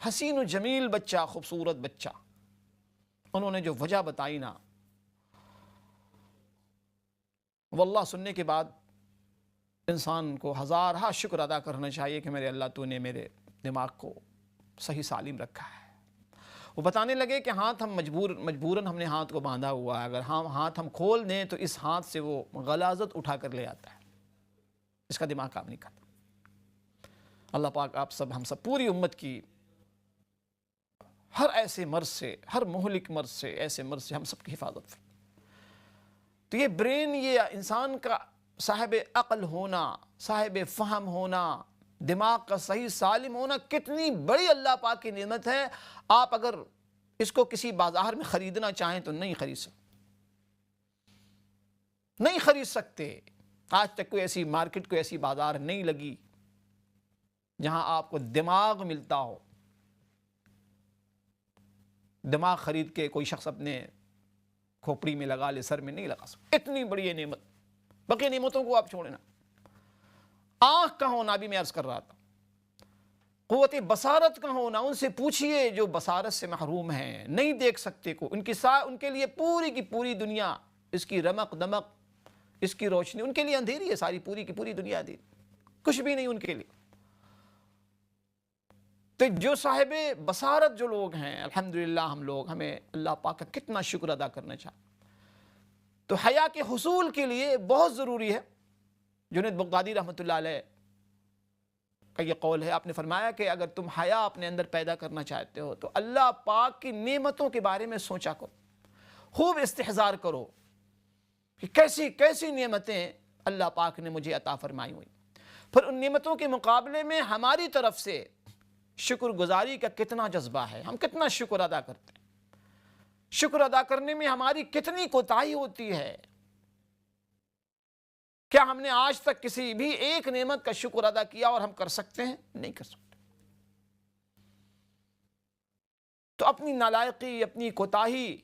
حسین و جمیل بچہ، خوبصورت بچہ، انہوں نے جو وجہ بتائی نا، واللہ سننے کے بعد انسان کو ہزارہا شکر ادا کرنا چاہیے کہ میرے اللہ تو نے میرے دماغ کو صحیح سالم رکھا ہے۔ وہ بتانے لگے کہ ہاتھ ہم مجبوراً ہم نے ہاتھ کو باندھا ہوا ہے، اگر ہاتھ ہم کھول دیں تو اس ہاتھ سے وہ غلاظت اٹھا کر لے آتا ہے، اس کا دماغ کام نہیں کرتا۔ اللہ پاک آپ سب، ہم سب، پوری امت کی ہر ایسے مرض سے، ہر مہلک مرض سے، ایسے مرض سے ہم سب کی حفاظت فرمائے۔ تو یہ برین، یہ انسان کا صاحب عقل ہونا، صاحب فہم ہونا، دماغ کا صحیح سالم ہونا کتنی بڑی اللہ پاک کی نعمت ہے۔ آپ اگر اس کو کسی بازار میں خریدنا چاہیں تو نہیں خرید سکتے، نہیں خرید سکتے۔ آج تک کوئی ایسی مارکیٹ، کوئی ایسی بازار نہیں لگی جہاں آپ کو دماغ ملتا ہو۔ دماغ خرید کے کوئی شخص اپنے کھوپڑی میں لگا لے، سر میں نہیں لگا سکتا، اتنی بڑی یہ نعمت۔ باقی نعمتوں کو آپ چھوڑیں نا، آنکھ کا ہونا بھی میں عرض کر رہا تھا، قوت بصارت کا ہونا، ان سے پوچھئے جو بصارت سے محروم ہیں، نہیں دیکھ سکتے کو، ان کے لیے پوری کی پوری دنیا، اس کی رمق دمق، اس کی روشنی، ان کے لیے اندھیری ہے، ساری پوری کی پوری دنیا اندھیری، کچھ بھی نہیں ان کے لیے۔ تو جو صاحب بصارت جو لوگ ہیں، الحمدللہ ہمیں اللہ پاک کا کتنا شکر ادا کرنا چاہتے۔ تو حیا کے حصول کے لیے بہت ضروری ہے، جنید بغدادی رحمۃ اللہ علیہ کا یہ قول ہے، آپ نے فرمایا کہ اگر تم حیا اپنے اندر پیدا کرنا چاہتے ہو تو اللہ پاک کی نعمتوں کے بارے میں سوچا کرو، خوب استحضار کرو کہ کیسی کیسی نعمتیں اللہ پاک نے مجھے عطا فرمائی ہوئی، پھر ان نعمتوں کے مقابلے میں ہماری طرف سے شکر گزاری کا کتنا جذبہ ہے، ہم کتنا شکر ادا کرتے ہیں، شکر ادا کرنے میں ہماری کتنی کوتاہی ہوتی ہے۔ کیا ہم نے آج تک کسی بھی ایک نعمت کا شکر ادا کیا اور ہم کر سکتے ہیں؟ نہیں کر سکتے۔ تو اپنی نالائقی، اپنی کوتاہی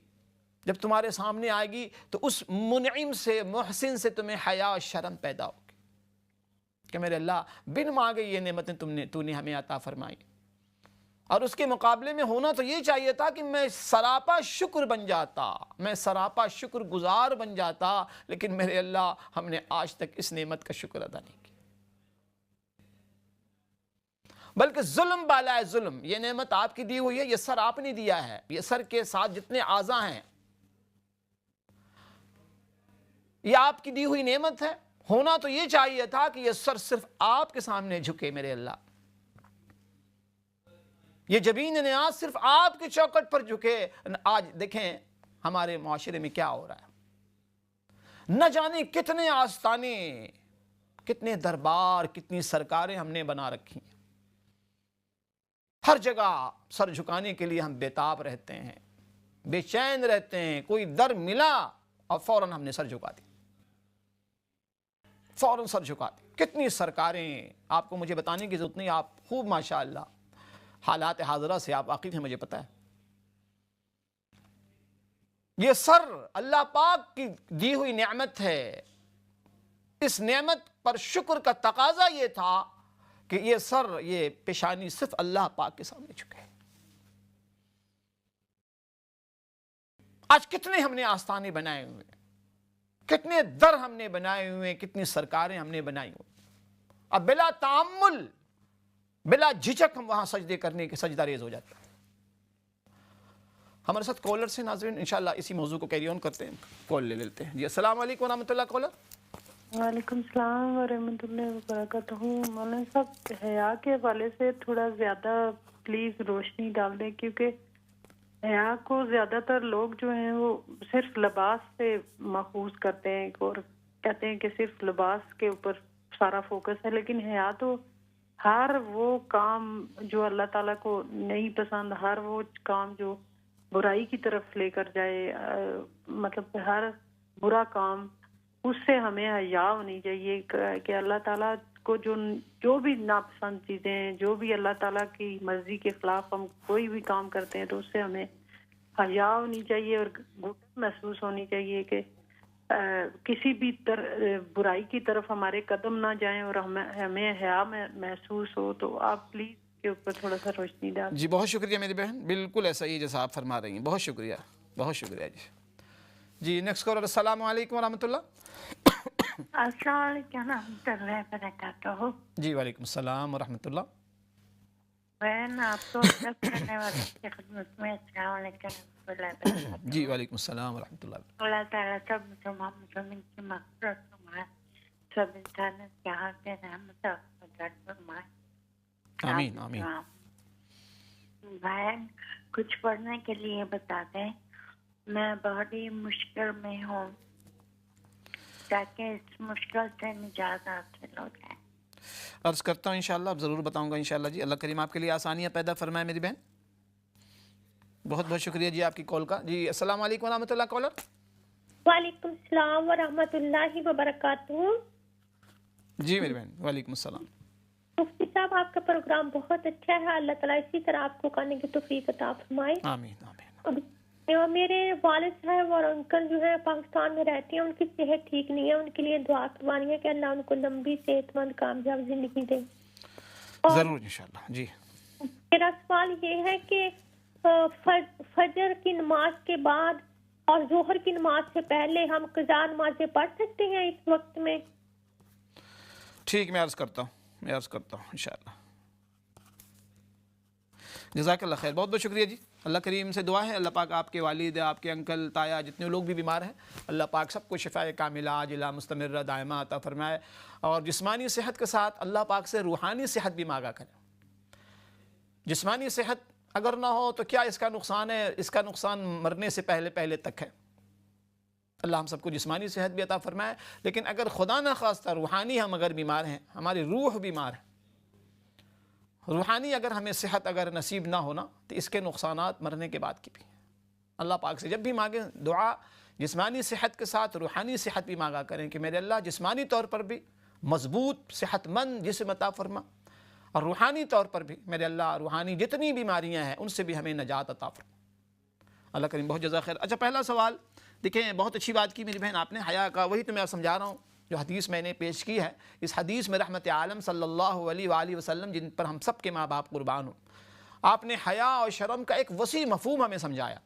جب تمہارے سامنے آئے گی تو اس منعم سے، محسن سے تمہیں حیا و شرم پیدا ہوگی کہ میرے اللہ بن مانگے یہ نعمتیں تو نے ہمیں عطا فرمائی، اور اس کے مقابلے میں ہونا تو یہ چاہیے تھا کہ میں سراپا شکر بن جاتا، میں سراپا شکر گزار بن جاتا، لیکن میرے اللہ ہم نے آج تک اس نعمت کا شکر ادا نہیں کیا، بلکہ ظلم بالائے ظلم۔ یہ نعمت آپ کی دی ہوئی ہے، یہ سر آپ نے دیا ہے، یہ سر کے ساتھ جتنے اعضاء ہیں یہ آپ کی دی ہوئی نعمت ہے، ہونا تو یہ چاہیے تھا کہ یہ سر صرف آپ کے سامنے جھکے میرے اللہ، یہ جبین نیاز صرف آپ کی چوکٹ پر جھکے۔ آج دیکھیں ہمارے معاشرے میں کیا ہو رہا ہے، نہ جانے کتنے آستانے، کتنے دربار، کتنی سرکاریں ہم نے بنا رکھی ہیں، ہر جگہ سر جھکانے کے لیے ہم بے تاب رہتے ہیں، بے چین رہتے ہیں، کوئی در ملا اور فوراً ہم نے سر جھکا دی، فوراً سر جھکا دی۔ کتنی سرکاریں، آپ کو مجھے بتانے کی ضرورت نہیں، آپ خوب ماشاءاللہ حالات حاضرہ سے آپ واقف ہیں، مجھے پتہ ہے۔ یہ سر اللہ پاک کی دی ہوئی نعمت ہے، اس نعمت پر شکر کا تقاضا یہ تھا کہ یہ سر، یہ پیشانی صرف اللہ پاک کے سامنے جھکے۔ آج کتنے ہم نے آستانے بنائے ہوئے، کتنے در ہم نے بنائے ہوئے، کتنی سرکاریں ہم نے بنائی ہوئی، اب بلا تعمل، بلا جھجک ہم وہاں سجدے کرنے کے سجدہ ریز ہو جاتے ہیں۔ ہمارے ساتھ کالر سے ناظرین، انشاءاللہ اسی موضوع کو کیری آن کرتے ہیں، کال لے لیتے ہیں۔ جی السلام علیکم ورحمۃ اللہ۔ کالر وعلیکم السلام ورحمۃ اللہ وبرکاتہ۔ مولانا صاحب، حیا کے حوالے سے تھوڑا زیادہ پلیز روشنی ڈال دیں، کیونکہ حیا کو زیادہ تر لوگ جو ہیں وہ صرف لباس سے ماخوذ کرتے ہیں اور کہتے ہیں کہ صرف لباس کے اوپر سارا فوکس ہے، لیکن حیا تو ہر وہ کام جو اللہ تعالیٰ کو نہیں پسند، ہر وہ کام جو برائی کی طرف لے کر جائے، مطلب ہر برا کام، اس سے ہمیں حیا ہونی چاہیے کہ اللہ تعالیٰ کو جو بھی ناپسند چیزیں ہیں، جو بھی اللہ تعالیٰ کی مرضی کے خلاف ہم کوئی بھی کام کرتے ہیں تو اس سے ہمیں حیا ہونی چاہیے اور گھٹن محسوس ہونی چاہیے کہ کسی بھی برائی کی طرف ہمارے قدم نہ جائیں اور ہمیں حیا محسوس ہو۔ تو آپ پلیز کے اوپر تھوڑا سا روشنی ڈال۔ جی بہت شکریہ میری بہن، بالکل ایسا ہی جیسا آپ فرما رہی ہیں، بہت شکریہ، بہت شکریہ جی۔ جی نیکسٹ کالر، السلام علیکم ورحمۃ اللہ۔ السلام علیکم ورحمۃ اللہ وبرکاتہ۔ جی وعلیکم السلام ورحمۃ اللہ۔ بہن آپ کو کرنے والے کی خدمت میں السلام علیکم ورحمۃ اللہ وبرکاتہ۔ جی وعلیکم السلام ورحمۃ اللہ۔ اللہ تعالیٰ سب مسلمان کی مغفرت فرمائے، سب انسانوں کے حق رحمت اور قدرت فرمائے۔ آمین آمین۔ بہن کچھ پڑھنے کے لیے بتا دیں، میں بہت ہی مشکل میں ہوں، تاکہ اس مشکل سے نجات حاصل ہو جائے۔ عرض کرتا ہوں انشاءاللہ، اب ضرور بتاؤں گا انشاءاللہ جی۔ اللہ کریم آپ کے لیے آسانیاں پیدا فرمائے میری بہن، بہت بہت شکریہ جی آپ کی کال کا۔ جی السلام علیکم ورحمۃ اللہ۔ کالر وعلیکم السلام ورحمۃ اللہ وبرکاتہ۔ جی میری بہن، وعلیکم السلام۔ مفتی صاحب آپ کا پروگرام بہت اچھا ہے، اللہ تعالیٰ اسی طرح آپ کو کرنے کی توفیق عطا فرمائے۔ آمین آمین۔ اور میرے والد صاحب اور انکل جو ہے پاکستان میں رہتے ہیں، ان کی صحت ٹھیک نہیں ہے، ان کے لیے دعا کروانی ہے کہ اللہ ان کو لمبی صحت مند کامیاب زندگی دے۔ ضرور انشاءاللہ جی۔ میرا سوال یہ ہے کہ فجر کی نماز کے بعد اور ظہر کی نماز سے پہلے ہم قضا نمازیں پڑھ سکتے ہیں اس وقت میں؟ ٹھیک، میں عرض کرتا ہوں انشاءاللہ۔ جزاک اللہ خیر، بہت بہت شکریہ جی۔ اللہ کریم سے دعا ہے اللہ پاک آپ کے والد، آپ کے انکل، تایا، جتنے لوگ بھی بیمار ہیں، اللہ پاک سب کو شفاء کاملہ عاجلہ مستمرہ دائمہ عطا فرمائے، اور جسمانی صحت کے ساتھ اللہ پاک سے روحانی صحت بھی مانگا کریں۔ جسمانی صحت اگر نہ ہو تو کیا اس کا نقصان ہے؟ اس کا نقصان مرنے سے پہلے تک ہے۔ اللہ ہم سب کو جسمانی صحت بھی عطا فرمائے، لیکن اگر خدا نہ خواستہ روحانی ہم اگر بیمار ہیں، ہماری روح بیمار ہے، روحانی اگر ہمیں صحت اگر نصیب نہ ہونا تو اس کے نقصانات مرنے کے بعد کی بھی۔ اللہ پاک سے جب بھی مانگیں دعا جسمانی صحت کے ساتھ روحانی صحت بھی مانگا کریں کہ میرے اللہ جسمانی طور پر بھی مضبوط صحت مند جسم عطا فرما، اور روحانی طور پر بھی میرے اللہ روحانی جتنی بیماریاں ہیں ان سے بھی ہمیں نجات عطا فرما۔ اللہ کریم بہت جزاک خیر۔ اچھا پہلا سوال دیکھیں، بہت اچھی بات کی میری بہن آپ نے حیا کا، وہی تو میں سمجھا رہا ہوں جو حدیث میں نے پیش کی ہے۔ اس حدیث میں رحمت عالم صلی اللہ علیہ وآلہ وسلم، جن پر ہم سب کے ماں باپ قربان ہوں، آپ نے حیا اور شرم کا ایک وسیع مفہوم ہمیں سمجھایا۔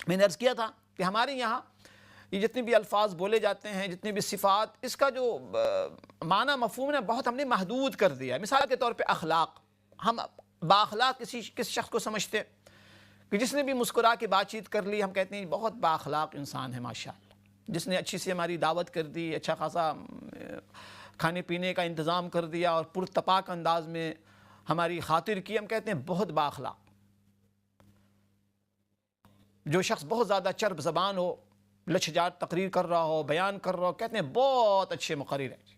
میں نے عرض کیا تھا کہ ہمارے یہاں یہ جتنے بھی الفاظ بولے جاتے ہیں، جتنے بھی صفات، اس کا جو معنی مفہوم ہے بہت ہم نے محدود کر دیا ہے۔ مثال کے طور پہ اخلاق، ہم بااخلاق کس شخص کو سمجھتے ہیں کہ جس نے بھی مسکرا کے بات چیت کر لی ہم کہتے ہیں بہت بااخلاق انسان ہے ماشاءاللہ، جس نے اچھی سی ہماری دعوت کر دی، اچھا خاصا کھانے پینے کا انتظام کر دیا اور پرتپاک انداز میں ہماری خاطر کی، ہم کہتے ہیں بہت بااخلاق۔ جو شخص بہت زیادہ چرب زبان ہو، لچجات تقریر کر رہا ہو، بیان کر رہا ہو، کہتے ہیں بہت اچھے مقرر ہیں۔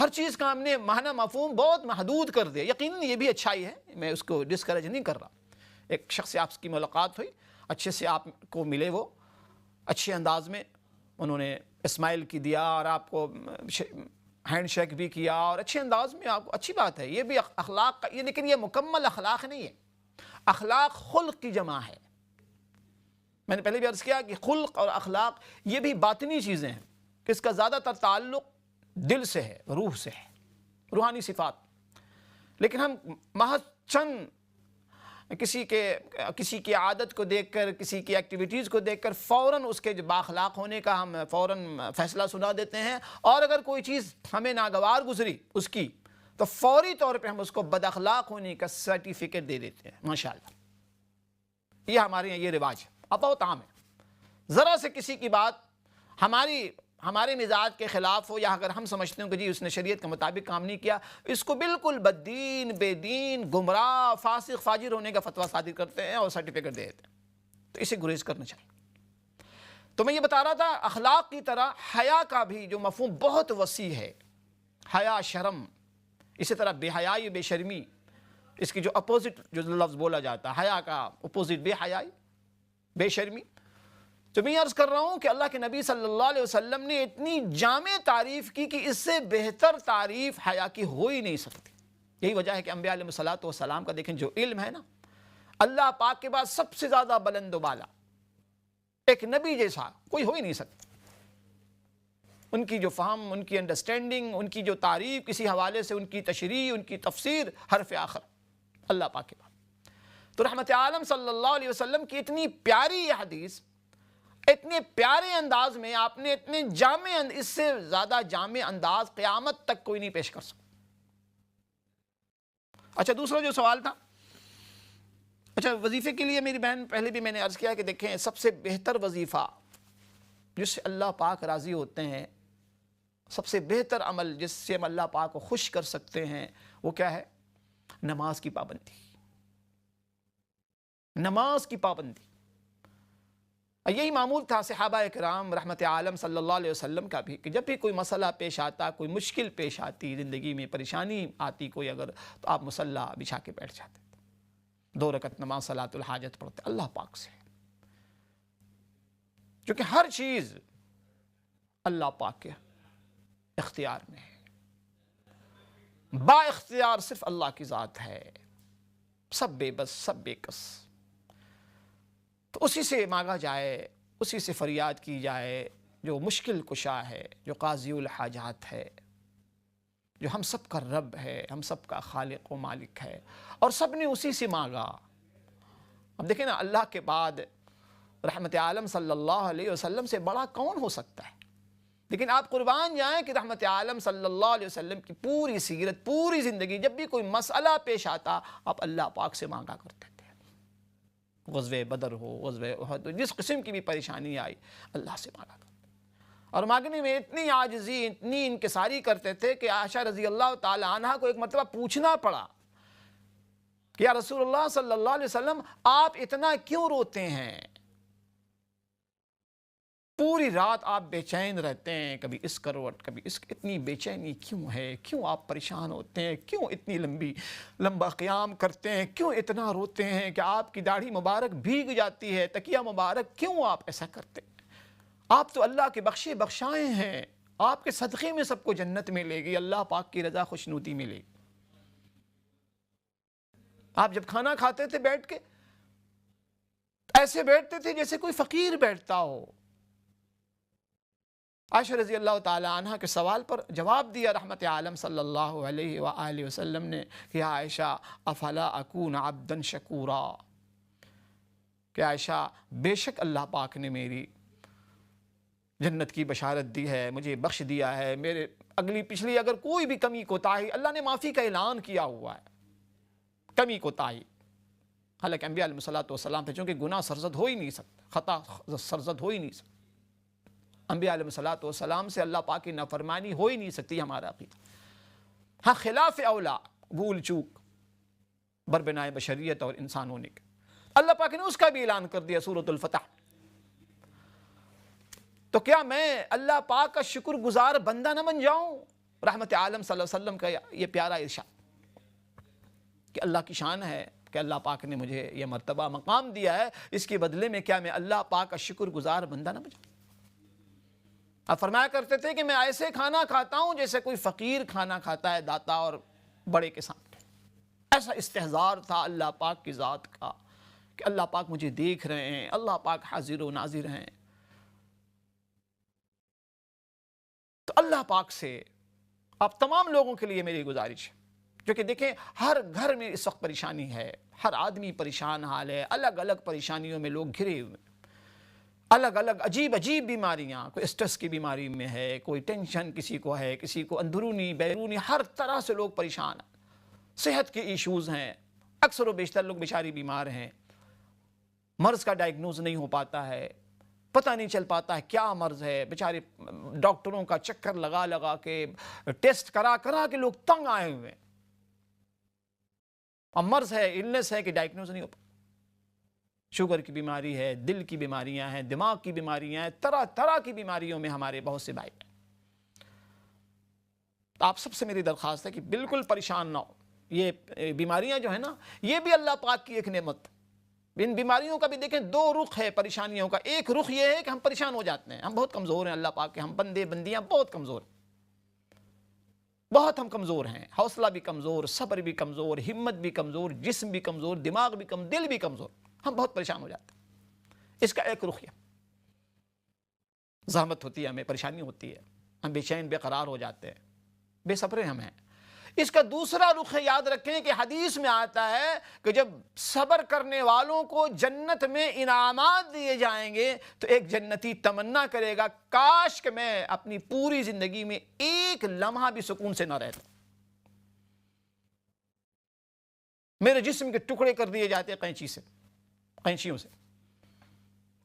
ہر چیز کا ہم نے معنی مفہوم بہت محدود کر دیا۔ یقیناً یہ بھی اچھائی ہے، میں اس کو ڈسکریج نہیں کر رہا، ایک شخص سے آپ کی ملاقات ہوئی، اچھے سے آپ کو ملے، وہ اچھے انداز میں انہوں نے اسمائل کی دیا اور آپ کو ہینڈ شیک بھی کیا اور اچھے انداز میں آپ کو، اچھی بات ہے، یہ بھی اخلاق کا یہ، لیکن یہ مکمل اخلاق نہیں ہے۔ اخلاق خلق کی جمع ہے۔ میں نے پہلے بھی عرض کیا کہ خلق اور اخلاق یہ بھی باطنی چیزیں ہیں کہ اس کا زیادہ تر تعلق دل سے ہے، روح سے ہے، روحانی صفات۔ لیکن ہم محض چند کسی کی عادت کو دیکھ کر، کسی کی ایکٹیویٹیز کو دیکھ کر فوراً اس کے بااخلاق ہونے کا ہم فوراً فیصلہ سنا دیتے ہیں، اور اگر کوئی چیز ہمیں ناگوار گزری اس کی تو فوری طور پہ ہم اس کو بد اخلاق ہونے کا سرٹیفکیٹ دے دیتے ہیں۔ ماشاءاللہ، یہ ہمارے یہاں یہ رواج ہے، بہت عام ہے۔ ذرا سے کسی کی بات ہمارے مزاج کے خلاف ہو، یا اگر ہم سمجھتے ہیں کہ جی اس نے شریعت کے مطابق کام نہیں کیا، اس کو بالکل بددین، بے دین، گمراہ، فاسق، فاجر ہونے کا فتویٰ صادر کرتے ہیں اور سرٹیفکیٹ دے دیتے ہیں۔ تو اسے گریز کرنا چاہیے۔ تو میں یہ بتا رہا تھا، اخلاق کی طرح حیا کا بھی جو مفہوم بہت وسیع ہے، حیا، شرم، اسی طرح بے حیائی، بے شرمی، اس کی جو اپوزٹ جو لفظ بولا جاتا ہے، حیا کا اپوزٹ بے حیائی، بے شرمی۔ تو میں عرض کر رہا ہوں کہ اللہ کے نبی صلی اللہ علیہ وسلم نے اتنی جامع تعریف کی کہ اس سے بہتر تعریف حیا کی ہو ہی نہیں سکتی۔ یہی وجہ ہے کہ انبیاء علیہ الصلوۃ والسلام کا دیکھیں جو علم ہے نا، اللہ پاک کے بعد سب سے زیادہ بلند و بالا، ایک نبی جیسا کوئی ہو ہی نہیں سکتا۔ ان کی جو فہم، ان کی انڈرسٹینڈنگ، ان کی جو تعریف کسی حوالے سے، ان کی تشریح، ان کی تفسیر، حرف آخر اللہ پاک کے بعد۔ تو رحمت عالم صلی اللہ علیہ وسلم کی اتنی پیاری یہ حدیث، اتنے پیارے انداز میں آپ نے اتنے جامع، اس سے زیادہ جامع انداز قیامت تک کوئی نہیں پیش کر سکتا۔ اچھا، دوسرا جو سوال تھا، اچھا وظیفے کے لیے میری بہن، پہلے بھی میں نے عرض کیا کہ دیکھیں سب سے بہتر وظیفہ جس سے اللہ پاک راضی ہوتے ہیں، سب سے بہتر عمل جس سے ہم اللہ پاک کو خوش کر سکتے ہیں، وہ کیا ہے؟ نماز کی پابندی۔ نماز کی پابندی، یہی معمول تھا صحابہ اکرام رحمت عالم صلی اللہ علیہ وسلم کا بھی، کہ جب بھی کوئی مسئلہ پیش آتا، کوئی مشکل پیش آتی، زندگی میں پریشانی آتی کوئی اگر، تو آپ مصلی بچھا کے بیٹھ جاتے تھے، 2 رکعت نماز صلاۃ الحاجت پڑھتے اللہ پاک سے، کیونکہ ہر چیز اللہ پاک کے اختیار میں ہے، با اختیار صرف اللہ کی ذات ہے، سب بے بس، سب بے کس۔ تو اسی سے مانگا جائے، اسی سے فریاد کی جائے، جو مشکل کشا ہے، جو قاضی الحاجات ہے، جو ہم سب کا رب ہے، ہم سب کا خالق و مالک ہے، اور سب نے اسی سے مانگا۔ اب دیکھیں نا، اللہ کے بعد رحمت عالم صلی اللہ علیہ وسلم سے بڑا کون ہو سکتا ہے؟ لیکن آپ قربان جائیں کہ رحمت عالم صلی اللہ علیہ وسلم کی پوری سیرت، پوری زندگی، جب بھی کوئی مسئلہ پیش آتا آپ اللہ پاک سے مانگا کرتے تھے۔ غزوہ بدر ہو، غزوہ احد، جس قسم کی بھی پریشانی آئی اللہ سے مانگا کرتے، اور مانگنے میں اتنی عاجزی، اتنی انکساری کرتے تھے کہ عائشہ رضی اللہ تعالی عنہ کو ایک مرتبہ پوچھنا پڑا کہ یا رسول اللہ صلی اللہ علیہ وسلم، آپ اتنا کیوں روتے ہیں؟ پوری رات آپ بے چین رہتے ہیں، کبھی اس کروٹ کبھی اس، اتنی بے چینی کیوں ہے؟ کیوں آپ پریشان ہوتے ہیں؟ کیوں اتنی لمبا قیام کرتے ہیں؟ کیوں اتنا روتے ہیں کہ آپ کی داڑھی مبارک بھیگ جاتی ہے، تکیہ مبارک، کیوں آپ ایسا کرتے ہیں؟ آپ تو اللہ کے بخشے بخشائے ہیں، آپ کے صدقے میں سب کو جنت ملے گی، اللہ پاک کی رضا خوشنودی ملے گی۔ آپ جب کھانا کھاتے تھے بیٹھ کے، ایسے بیٹھتے تھے جیسے کوئی فقیر بیٹھتا ہو۔ عائشہ رضی اللہ تعالی عنہ کے سوال پر جواب دیا رحمت عالم صلی اللہ علیہ وآلہ وسلم نے کہ عائشہ افلا اکون عبدا شکورا، کہ عائشہ بے شک اللہ پاک نے میری جنت کی بشارت دی ہے، مجھے بخش دیا ہے، میرے اگلی پچھلی اگر کوئی بھی کمی کوتاہی، اللہ نے معافی کا اعلان کیا ہوا ہے، کمی کوتاہی۔ حالانکہ انبیاء علیہ الصلوۃ والسلام پہ چونکہ گناہ سرزد ہو ہی نہیں سکتا، خطا سرزد ہو ہی نہیں سکتا، انبیاء علیہ الصلوۃ والسلام سے اللہ پاک کی نافرمانی ہو ہی نہیں سکتی، ہمارا عقیدہ۔ ہاں خلاف اولا، بھول چوک بربنائے بشریت اور انسان ہونے کے، اللہ پاک نے اس کا بھی اعلان کر دیا سورۃ الفتح۔ تو کیا میں اللہ پاک کا شکر گزار بندہ نہ بن جاؤں؟ رحمت عالم صلی اللہ علیہ وسلم کا یہ پیارا ارشاد کہ اللہ کی شان ہے کہ اللہ پاک نے مجھے یہ مرتبہ مقام دیا ہے، اس کے بدلے میں کیا میں اللہ پاک کا شکر گزار بندہ نہ بن جاؤں؟ آپ فرمایا کرتے تھے کہ میں ایسے کھانا کھاتا ہوں جیسے کوئی فقیر کھانا کھاتا ہے داتا اور بڑے کے سامنے۔ ایسا استحضار تھا اللہ پاک کی ذات کا کہ اللہ پاک مجھے دیکھ رہے ہیں، اللہ پاک حاضر و ناظر ہیں۔ تو اللہ پاک سے آپ تمام لوگوں کے لیے میری گزارش ہے، جو کہ دیکھیں ہر گھر میں اس وقت پریشانی ہے، ہر آدمی پریشان حال ہے، الگ الگ پریشانیوں میں لوگ گھرے ہوئے ہیں، الگ الگ عجیب عجیب بیماریاں، کوئی اسٹریس کی بیماری میں ہے، کوئی ٹینشن کسی کو ہے، کسی کو اندرونی بیرونی، ہر طرح سے لوگ پریشان ہیں، صحت کے ایشوز ہیں، اکثر و بیشتر لوگ بیچاری بیمار ہیں، مرض کا ڈائگنوز نہیں ہو پاتا ہے، پتہ نہیں چل پاتا ہے کیا مرض ہے، بیچارے ڈاکٹروں کا چکر لگا لگا کے ٹیسٹ کرا کرا کے لوگ تنگ آئے ہوئے ہیں، اور مرض ہے، النس ہے کہ ڈائگنوز نہیں ہو پاتا۔ شوگر کی بیماری ہے، دل کی بیماریاں ہیں، دماغ کی بیماریاں ہیں، طرح طرح کی بیماریوں میں ہمارے بہت سے بھائی ہیں۔ تو آپ سب سے میری درخواست ہے کہ بالکل پریشان نہ ہو، یہ بیماریاں جو ہیں نا، یہ بھی اللہ پاک کی ایک نعمت۔ ان بیماریوں کا بھی دیکھیں دو رخ ہے پریشانیوں کا، ایک رخ یہ ہے کہ ہم پریشان ہو جاتے ہیں، ہم بہت کمزور ہیں، اللہ پاک کے ہم بندے بندیاں بہت کمزور ہیں، بہت ہم کمزور ہیں، حوصلہ بھی کمزور، صبر بھی کمزور، ہمت بھی کمزور، جسم بھی کمزور، دماغ بھی کم، دل بھی کمزور، ہم بہت پریشان ہو جاتے ہیں۔ اس کا ایک رخ ہے، زحمت ہوتی ہے، ہمیں پریشانی ہوتی ہے، ہم بے چین بے قرار ہو جاتے ہیں، بے صبر ہم ہیں۔ اس کا دوسرا رخ ہے، یاد رکھیں کہ حدیث میں آتا ہے کہ جب صبر کرنے والوں کو جنت میں انعامات دیے جائیں گے تو ایک جنتی تمنا کرے گا کاش کہ میں اپنی پوری زندگی میں ایک لمحہ بھی سکون سے نہ رہتا، میرے جسم کے ٹکڑے کر دیے جاتے قینچیوں سے،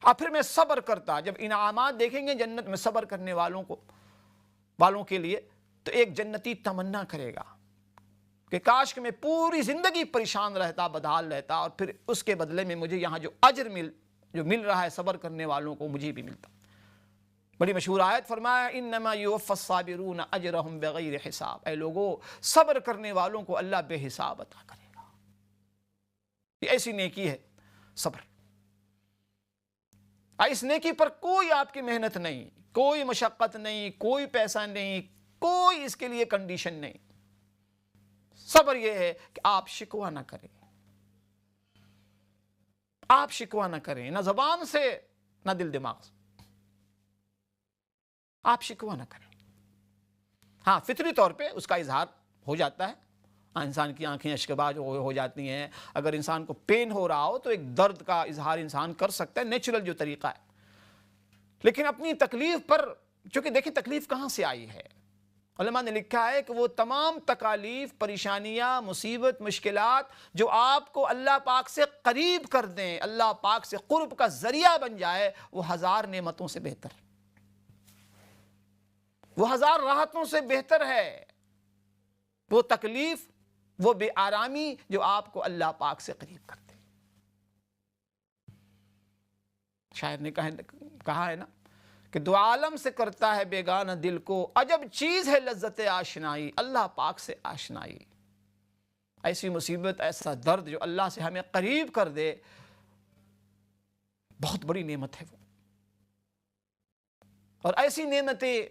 اور پھر میں صبر کرتا۔ جب انعامات دیکھیں گے جنت میں صبر کرنے والوں کے لیے تو ایک جنتی تمنا کرے گا کہ کاش کہ میں پوری زندگی پریشان رہتا، بدحال رہتا، اور پھر اس کے بدلے میں مجھے یہاں جو اجر جو مل رہا ہے صبر کرنے والوں کو مجھے بھی ملتا۔ بڑی مشہور آیت فرمایا انما یوفی الصابرون اجرہم بغیر حساب، اے لوگو صبر کرنے والوں کو اللہ بے حساب عطا کرے گا۔ یہ ایسی نیکی ہے صبر، اس نیکی پر کوئی آپ کی محنت نہیں، کوئی مشقت نہیں، کوئی پیسہ نہیں، کوئی اس کے لیے کنڈیشن نہیں۔ صبر یہ ہے کہ آپ شکوہ نہ کریں، آپ شکوہ نہ کریں، نہ زبان سے نہ دل دماغ سے، آپ شکوہ نہ کریں۔ ہاں فطری طور پہ اس کا اظہار ہو جاتا ہے، انسان کی آنکھیں اشکباز ہو جاتی ہیں، اگر انسان کو پین ہو رہا ہو تو ایک درد کا اظہار انسان کر سکتا ہے، نیچرل جو طریقہ ہے، لیکن اپنی تکلیف پر، چونکہ دیکھیں تکلیف کہاں سے آئی ہے، علماء نے لکھا ہے کہ وہ تمام تکالیف، پریشانیاں، مصیبت، مشکلات جو آپ کو اللہ پاک سے قریب کر دیں، اللہ پاک سے قرب کا ذریعہ بن جائے، وہ 1000 نعمتوں سے بہتر ہے، وہ 1000 راحتوں سے بہتر ہے۔ وہ تکلیف، وہ بے آرامی جو آپ کو اللہ پاک سے قریب کرتے۔ شاعر نے کہا ہے نا کہ دو عالم سے کرتا ہے بیگانہ دل کو، عجب چیز ہے لذت آشنائی، اللہ پاک سے آشنائی۔ ایسی مصیبت، ایسا درد جو اللہ سے ہمیں قریب کر دے، بہت بڑی نعمت ہے وہ۔ اور ایسی نعمتیں،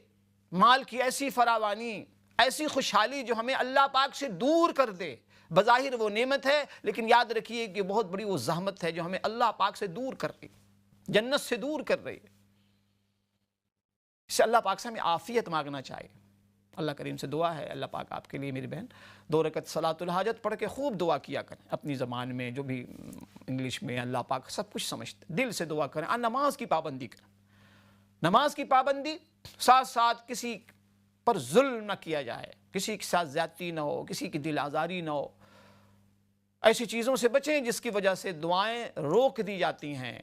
مال کی ایسی فراوانی، ایسی خوشحالی جو ہمیں اللہ پاک سے دور کر دے، بظاہر وہ نعمت ہے، لیکن یاد رکھیے کہ بہت بڑی وہ زحمت ہے جو ہمیں اللہ پاک سے دور کر رہی، جنت سے دور کر رہی ہے۔ اس سے اللہ پاک سے ہمیں عافیت مانگنا چاہیے۔ اللہ کریم سے دعا ہے، اللہ پاک آپ کے لیے میری بہن 2 رکعت صلاۃ الحاجت پڑھ کے خوب دعا کیا کریں، اپنی زبان میں، جو بھی انگلش میں، اللہ پاک سب کچھ سمجھتے، دل سے دعا کریں، اور نماز کی پابندی کریں۔ نماز کی پابندی، ساتھ ساتھ کسی پر ظلم نہ کیا جائے، کسی کے ساتھ زیادتی نہ ہو، کسی کی دل آزاری نہ ہو، ایسی چیزوں سے بچیں جس کی وجہ سے دعائیں روک دی جاتی ہیں،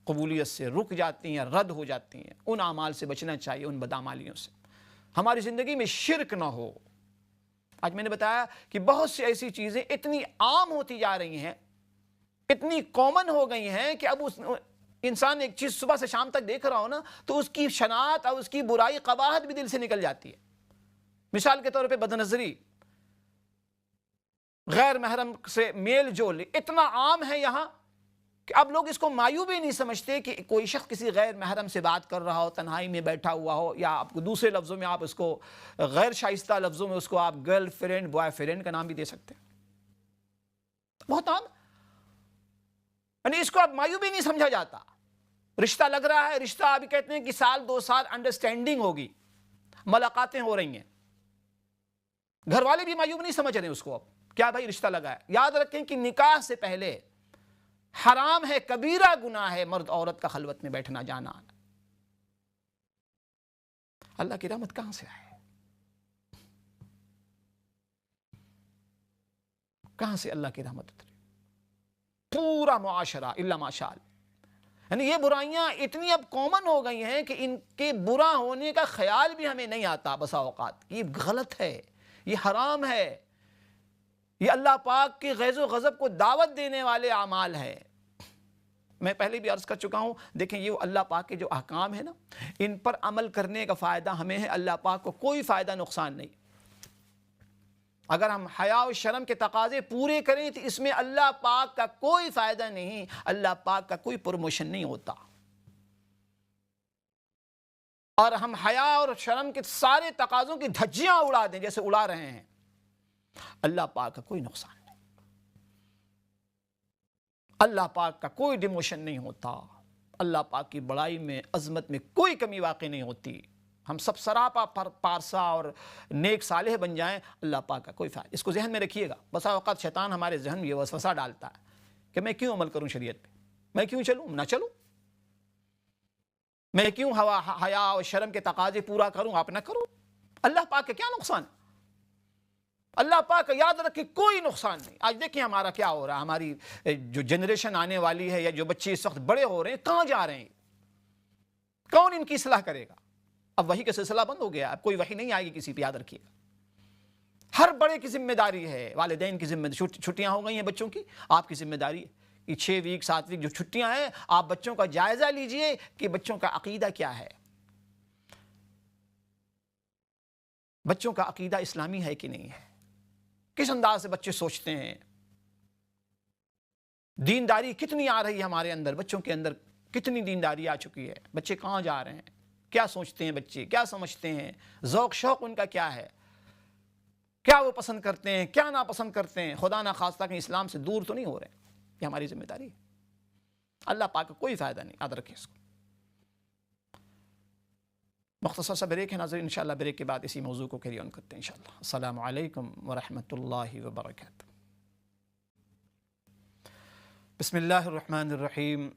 قبولیت سے رک جاتی ہیں، رد ہو جاتی ہیں۔ ان اعمال سے بچنا چاہیے، ان بدعمالیوں سے۔ ہماری زندگی میں شرک نہ ہو۔ آج میں نے بتایا کہ بہت سی ایسی چیزیں اتنی عام ہوتی جا رہی ہیں، اتنی کامن ہو گئی ہیں کہ اب انسان ایک چیز صبح سے شام تک دیکھ رہا ہو نا تو اس کی شناعت اور اس کی برائی، قباحت بھی دل سے نکل جاتی ہے۔ مثال کے طور پہ بد نظری، غیر محرم سے میل جول اتنا عام ہے یہاں کہ اب لوگ اس کو مایوب ہی نہیں سمجھتے کہ کوئی شخص کسی غیر محرم سے بات کر رہا ہو، تنہائی میں بیٹھا ہوا ہو، یا آپ کو دوسرے لفظوں میں آپ اس کو غیر شائستہ لفظوں میں اس کو آپ گرل فرینڈ بوائے فرینڈ کا نام بھی دے سکتے ہیں، بہت عام، یعنی اس کو اب مایوب ہی نہیں سمجھا جاتا۔ رشتہ لگ رہا ہے، رشتہ ابھی کہتے ہیں کہ سال 2 سال انڈرسٹینڈنگ ہوگی، ملاقاتیں ہو رہی ہیں، گھر والے بھی مایوب نہیں سمجھ رہے ہیں اس کو، اب کیا بھائی رشتہ لگا ہے۔ یاد رکھیں کہ نکاح سے پہلے حرام ہے، کبیرہ گناہ ہے مرد عورت کا خلوت میں بیٹھنا جانا۔ اللہ کی رحمت کہاں سے آئے؟ کہاں سے اللہ کی رحمت اتری؟ پورا معاشرہ الا ماشاء اللہ، یعنی یہ برائیاں اتنی اب کامن ہو گئی ہیں کہ ان کے برا ہونے کا خیال بھی ہمیں نہیں آتا بسا اوقات، یہ غلط ہے، یہ حرام ہے، یہ اللہ پاک کے غیظ و غضب کو دعوت دینے والے اعمال ہیں۔ میں پہلے بھی عرض کر چکا ہوں، دیکھیں یہ اللہ پاک کے جو احکام ہیں نا، ان پر عمل کرنے کا فائدہ ہمیں ہے، اللہ پاک کو کوئی فائدہ نقصان نہیں۔ اگر ہم حیا و شرم کے تقاضے پورے کریں تو اس میں اللہ پاک کا کوئی فائدہ نہیں، اللہ پاک کا کوئی پروموشن نہیں ہوتا۔ اور ہم حیا اور شرم کے سارے تقاضوں کی دھجیاں اڑا دیں جیسے اڑا رہے ہیں، اللہ پاک کا کوئی نقصان نہیں، اللہ پاک کا کوئی ڈیموشن نہیں ہوتا، اللہ پاک کی بڑائی میں عظمت میں کوئی کمی واقع نہیں ہوتی۔ ہم سب سراپا پارسا اور نیک صالح بن جائیں، اللہ پاک کا کوئی فائدہ، اس کو ذہن میں رکھیے گا۔ بسا اوقات شیطان ہمارے ذہن میں یہ وسوسہ ڈالتا ہے کہ میں کیوں عمل کروں شریعت پہ، میں کیوں چلوں، نہ چلوں، میں کیوں حیا اور شرم کے تقاضے پورا کروں، آپ نہ کروں، اللہ پاک کا کیا نقصان؟ اللہ پاک کا یاد رکھے کوئی نقصان نہیں۔ آج دیکھیں ہمارا کیا ہو رہا ہے، ہماری جو جنریشن آنے والی ہے یا جو بچے اس وقت بڑے ہو رہے ہیں، کہاں جا رہے ہیں، کون ان کی اصلاح کرے گا؟ اب وحی کا سلسلہ بند ہو گیا، اب کوئی وحی نہیں آئے گی کسی پہ، یاد رکھیے گا۔ ہر بڑے کی ذمہ داری ہے، والدین کی ذمہ داری، چھٹیاں ہو گئی ہیں بچوں کی، آپ کی ذمہ داری ہے کہ 6 ویک 7 ویک جو چھٹیاں ہیں، آپ بچوں کا جائزہ لیجئے کہ بچوں کا عقیدہ کیا ہے، بچوں کا عقیدہ اسلامی ہے کہ نہیں ہے، کس انداز سے بچے سوچتے ہیں، دینداری کتنی آ رہی ہے ہمارے اندر، بچوں کے اندر کتنی دینداری آ چکی ہے، بچے کہاں جا رہے ہیں، کیا سوچتے ہیں بچے، کیا سمجھتے ہیں، ذوق شوق ان کا کیا ہے، کیا وہ پسند کرتے ہیں، کیا ناپسند کرتے ہیں، خدا نہ خواستہ کہ اسلام سے دور تو نہیں ہو رہے ہیں، یہ ہماری ذمہ داری ہے۔ اللہ پاک کا کوئی فائدہ نہیں، یاد رکھیں اس کو۔ مختصر سا بریک ہے ناظرین، انشاءاللہ بریک کے بعد اسی موضوع کو کیری آن کرتے ہیں انشاءاللہ۔ السلام علیکم ورحمۃ اللہ وبرکاتہ۔ بسم اللہ الرحمن الرحیم۔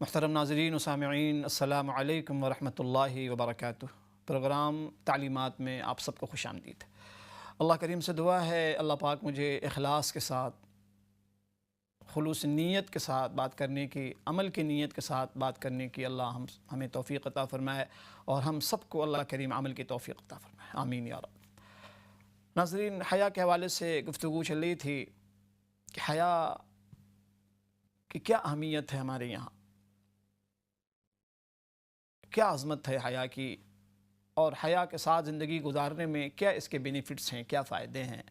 محترم ناظرین و سامعین، السلام علیکم ورحمۃ اللہ وبرکاتہ۔ پروگرام تعلیمات میں آپ سب کو خوش آمدید۔ اللہ کریم سے دعا ہے اللہ پاک مجھے اخلاص کے ساتھ، خلوص نیت کے ساتھ بات کرنے کی، عمل کی نیت کے ساتھ بات کرنے کی اللہ ہمیں توفیق عطا فرمائے، اور ہم سب کو اللہ کریم عمل کی توفیق عطا فرمائے، آمین یا رب۔ ناظرین، حیا کے حوالے سے گفتگو چل رہی تھی کہ حیا کی کیا اہمیت ہے ہمارے یہاں، کیا عظمت ہے حیا کی، اور حیا کے ساتھ زندگی گزارنے میں کیا اس کے بینیفٹس ہیں، کیا فائدے ہیں،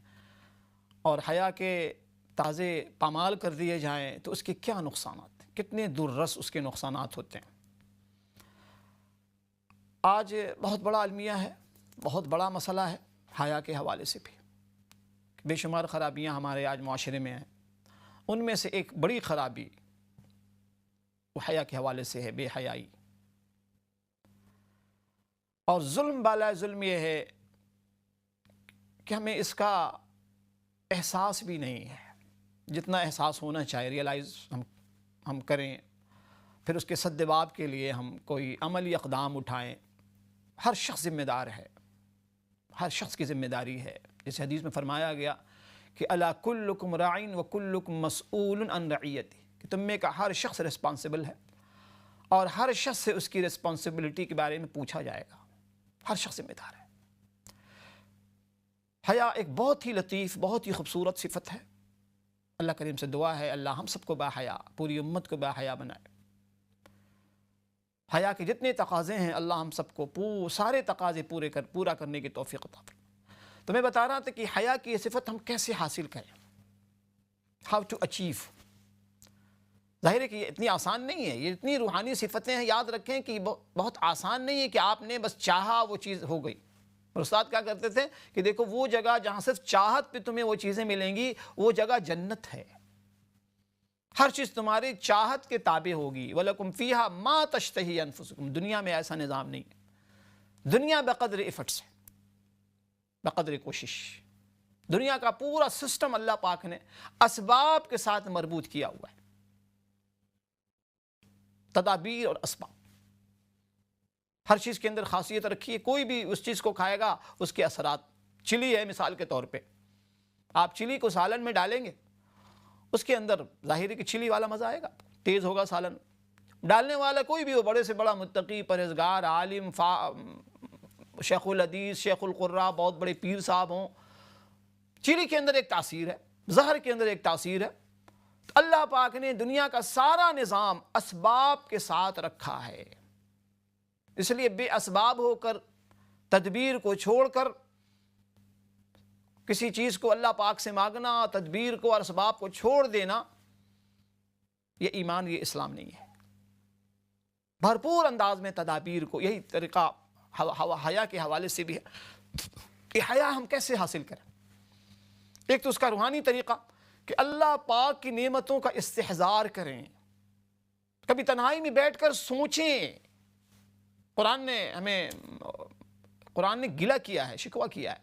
اور حیا کے تازے پامال کر دیے جائیں تو اس کے کیا نقصانات ہیں، کتنے دررس اس کے نقصانات ہوتے ہیں۔ آج بہت بڑا المیہ ہے، بہت بڑا مسئلہ ہے حیا کے حوالے سے بھی، بے شمار خرابیاں ہمارے آج معاشرے میں ہیں، ان میں سے ایک بڑی خرابی وہ حیا کے حوالے سے ہے، بے حیائی۔ اور ظلم بالا ظلم یہ ہے کہ ہمیں اس کا احساس بھی نہیں ہے، جتنا احساس ہونا چاہیے، ریئلائز ہم کریں، پھر اس کے سدباب کے لیے ہم کوئی عملی اقدام اٹھائیں۔ ہر شخص ذمہ دار ہے، ہر شخص کی ذمہ داری ہے، جیسے حدیث میں فرمایا گیا کہ الا کلکم راعٍ وکلکم مسئول عن رعیتہ، کہ تم میں کا ہر شخص ریسپانسبل ہے، اور ہر شخص سے اس کی ریسپانسبلٹی کے بارے میں پوچھا جائے گا، ہر شخص ذمہ دار ہے۔ حیا ایک بہت ہی لطیف، بہت ہی خوبصورت صفت ہے۔ اللہ کریم سے دعا ہے اللہ ہم سب کو با حیا، پوری امت کو با حیا بنائے۔ حیا کے جتنے تقاضے ہیں اللہ ہم سب کو سارے تقاضے پورا کرنے کی توفیق عطا فرمائے۔ تو میں بتا رہا تھا کہ حیا کی یہ صفت ہم کیسے حاصل کریں۔ How to achieve. ظاہر ہے کہ یہ اتنی آسان نہیں ہے, یہ اتنی روحانی صفتیں ہیں, یاد رکھیں کہ بہت آسان نہیں ہے کہ آپ نے بس چاہا وہ چیز ہو گئی. اور استاد کیا کرتے تھے کہ دیکھو وہ جگہ جہاں صرف چاہت پہ تمہیں وہ چیزیں ملیں گی, وہ جگہ جنت ہے. ہر چیز تمہاری چاہت کے تابع ہوگی. وَلَكُمْ فِيهَا مَا تَشْتَهِي أَنفُسُكُمْ. دنیا میں ایسا نظام نہیں ہے. دنیا بقدر ایفرٹس ہے, بقدر کوشش. دنیا کا پورا سسٹم اللہ پاک نے اسباب کے ساتھ مربوط کیا ہوا ہے, تدابیر اور اسباب. ہر چیز کے اندر خاصیت رکھی ہے. کوئی بھی اس چیز کو کھائے گا اس کے اثرات. چلی ہے مثال کے طور پہ, آپ چلی کو سالن میں ڈالیں گے, اس کے اندر ظاہر ہے کہ چلی والا مزہ آئے گا, تیز ہوگا سالن. ڈالنے والا کوئی بھی ہو, بڑے سے بڑا متقی, پرہیزگار, عالم, شیخ الحدیث, شیخ القراء, بہت بڑے پیر صاحب ہوں, چلی کے اندر ایک تاثیر ہے, زہر کے اندر ایک تاثیر ہے. اللہ پاک نے دنیا کا سارا نظام اسباب کے ساتھ رکھا ہے. اس لیے بے اسباب ہو کر, تدبیر کو چھوڑ کر کسی چیز کو اللہ پاک سے مانگنا, تدبیر کو اور اسباب کو چھوڑ دینا, یہ ایمان, یہ اسلام نہیں ہے. بھرپور انداز میں تدابیر کو, یہی طریقہ حیا کے حوالے سے بھی ہے کہ حیا ہم کیسے حاصل کریں. ایک تو اس کا روحانی طریقہ کہ اللہ پاک کی نعمتوں کا استحضار کریں, کبھی تنہائی میں بیٹھ کر سوچیں. قرآن نے گلہ کیا ہے, شکوہ کیا ہے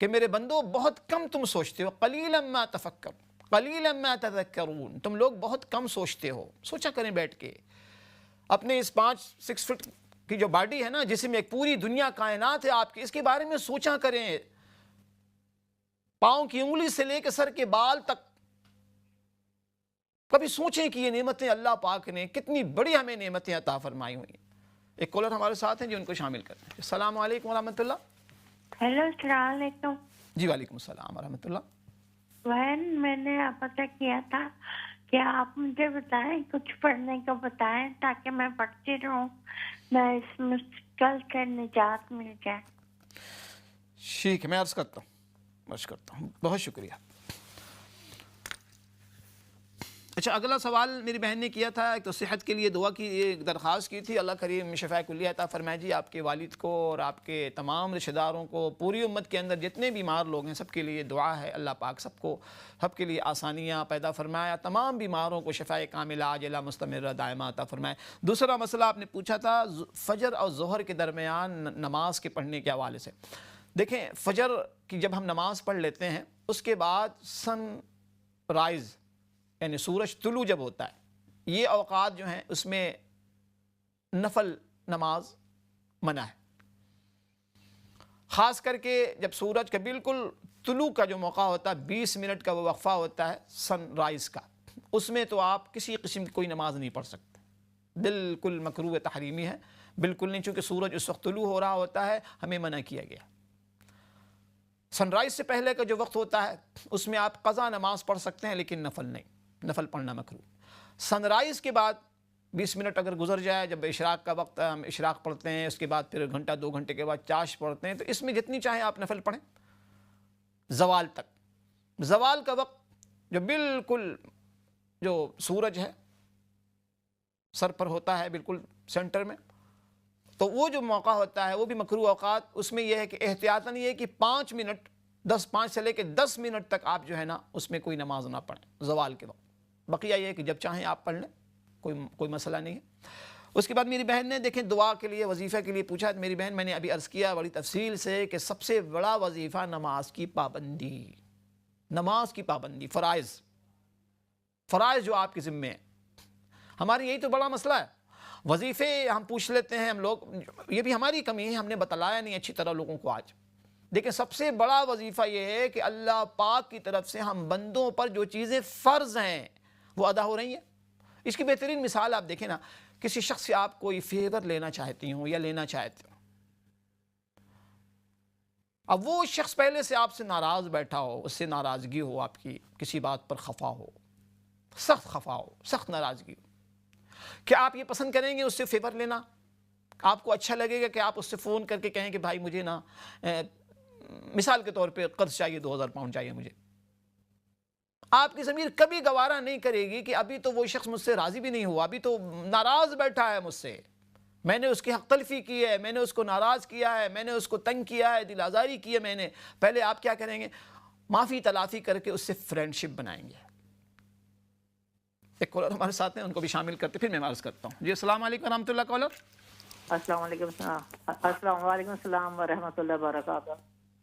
کہ میرے بندو بہت کم تم سوچتے ہو. قلیلا ما تفکر قلیلا ما تذکرون. تم لوگ بہت کم سوچتے ہو. سوچا کریں بیٹھ کے. اپنے اس 5-6 فٹ کی جو باڈی ہے نا, جسم میں ایک پوری دنیا کائنات ہے آپ کی, اس کے بارے میں سوچا کریں. پاؤں کی انگلی سے لے کے سر کے بال تک کبھی سوچیں کہ یہ نعمتیں اللہ پاک نے کتنی بڑی ہمیں نعمتیں عطا فرمائی ہوئی. ایک کالر ہمارے ساتھ ہیں جو ان کو شامل کرتے ہیں. السلام علیکم ورحمۃ اللہ. ہیلو, السلام علیکم. جی وعلیکم السلام ورحمۃ اللہ. بہن, میں نے پتہ کیا تھا کہ آپ مجھے بتائیں, کچھ پڑھنے کو بتائیں تاکہ میں پڑھتی رہوں, میں اس مشکل سے نجات مل جائے. ٹھیک ہے, میں عرض کرتا ہوں. بہت شکریہ. اچھا, اگلا سوال میری بہن نے کیا تھا. ایک تو صحت کے لیے دعا کی ایک درخواست کی تھی. اللہ کریم شفاء کلیہ عطا فرمائے جی آپ کے والد کو اور آپ کے تمام رشتہ داروں کو, پوری امت کے اندر جتنے بیمار لوگ ہیں سب کے لیے دعا ہے. اللہ پاک سب کے لیے آسانیاں پیدا فرمایا, تمام بیماروں کو شفاء کاملہ عاجلہ مستمرہ دائمہ عطا فرمائے. دوسرا مسئلہ آپ نے پوچھا تھا فجر اور ظہر کے درمیان نماز کے پڑھنے کے حوالے سے. دیکھیں, فجر کی جب ہم نماز پڑھ لیتے ہیں, اس کے بعد سن رائز یعنی سورج طلوع جب ہوتا ہے, یہ اوقات جو ہیں اس میں نفل نماز منع ہے. خاص کر کے جب سورج کا بالکل طلوع کا جو موقع ہوتا ہے, 20 منٹ کا وہ وقفہ ہوتا ہے سن رائز کا, اس میں تو آپ کسی قسم کی کوئی نماز نہیں پڑھ سکتے. بالکل مکروہ تحریمی ہے, بالکل نہیں, چونکہ سورج اس وقت طلوع ہو رہا ہوتا ہے, ہمیں منع کیا گیا. سن رائز سے پہلے کا جو وقت ہوتا ہے اس میں آپ قضا نماز پڑھ سکتے ہیں, لیکن نفل نہیں, نفل پڑھنا مکروہ. سن رائز کے بعد 20 منٹ اگر گزر جائے, جب اشراق کا وقت ہم اشراق پڑھتے ہیں, اس کے بعد پھر گھنٹہ 2 گھنٹے کے بعد چاش پڑھتے ہیں, تو اس میں جتنی چاہیں آپ نفل پڑھیں زوال تک. زوال کا وقت جو بالکل جو سورج ہے سر پر ہوتا ہے بالکل سینٹر میں, تو وہ جو موقع ہوتا ہے وہ بھی مکروہ اوقات. اس میں یہ ہے کہ احتیاطاً یہ ہے کہ 5 منٹ 5 سے لے کے 10 منٹ تک آپ جو ہے نا اس میں کوئی نماز نہ پڑھیں زوال کے وقت. بقیہ یہ ہے کہ جب چاہیں آپ پڑھ لیں, کوئی مسئلہ نہیں ہے. اس کے بعد میری بہن نے دیکھیں دعا کے لیے, وظیفہ کے لیے پوچھا. میری بہن, میں نے ابھی عرض کیا بڑی تفصیل سے کہ سب سے بڑا وظیفہ نماز کی پابندی, نماز کی پابندی, فرائض جو آپ کے ذمے ہیں. ہماری یہی تو بڑا مسئلہ ہے. وظیفے ہم پوچھ لیتے ہیں ہم لوگ, یہ بھی ہماری کمی ہے, ہم نے بتلایا نہیں اچھی طرح لوگوں کو. آج دیکھیں سب سے بڑا وظیفہ یہ ہے کہ اللہ پاک کی طرف سے ہم بندوں پر جو چیزیں فرض ہیں وہ ادا ہو رہی ہیں. اس کی بہترین مثال آپ دیکھیں نا, کسی شخص سے آپ کوئی فیور لینا چاہتی ہوں یا لینا چاہتے ہو, اب وہ شخص پہلے سے آپ سے ناراض بیٹھا ہو, اس سے ناراضگی ہو, آپ کی کسی بات پر خفا ہو, سخت خفا ہو, سخت ناراضگی ہو, کیا آپ یہ پسند کریں گے اس سے فیور لینا؟ آپ کو اچھا لگے گا کہ آپ اس سے فون کر کے کہیں کہ بھائی مجھے نا مثال کے طور پہ قرض چاہیے, 2000 پاؤنڈ چاہیے مجھے, آپ کی ضمیر کبھی گوارا نہیں کرے گی کہ ابھی تو وہ شخص مجھ سے راضی بھی نہیں ہوا، ابھی تو ناراض بیٹھا ہے مجھ سے، میں نے اس کی حق تلفی کی ہے، میں نے اس کو ناراض کیا ہے، میں نے اس کو تنگ کیا ہے، دل آزاری کی ہے میں نے. پہلے آپ کیا کریں گے؟ معافی تلافی کر کے اس سے فرینڈشپ بنائیں گے. ایک کالر ہمارے ساتھ ہیں، ان کو بھی شامل کرتے پھر میں عرض کرتا ہوں. جی السلام علیکم ورحمۃ اللہ. کالر السلام علیکم السلام ورحمۃ اللہ وبرکاتہ.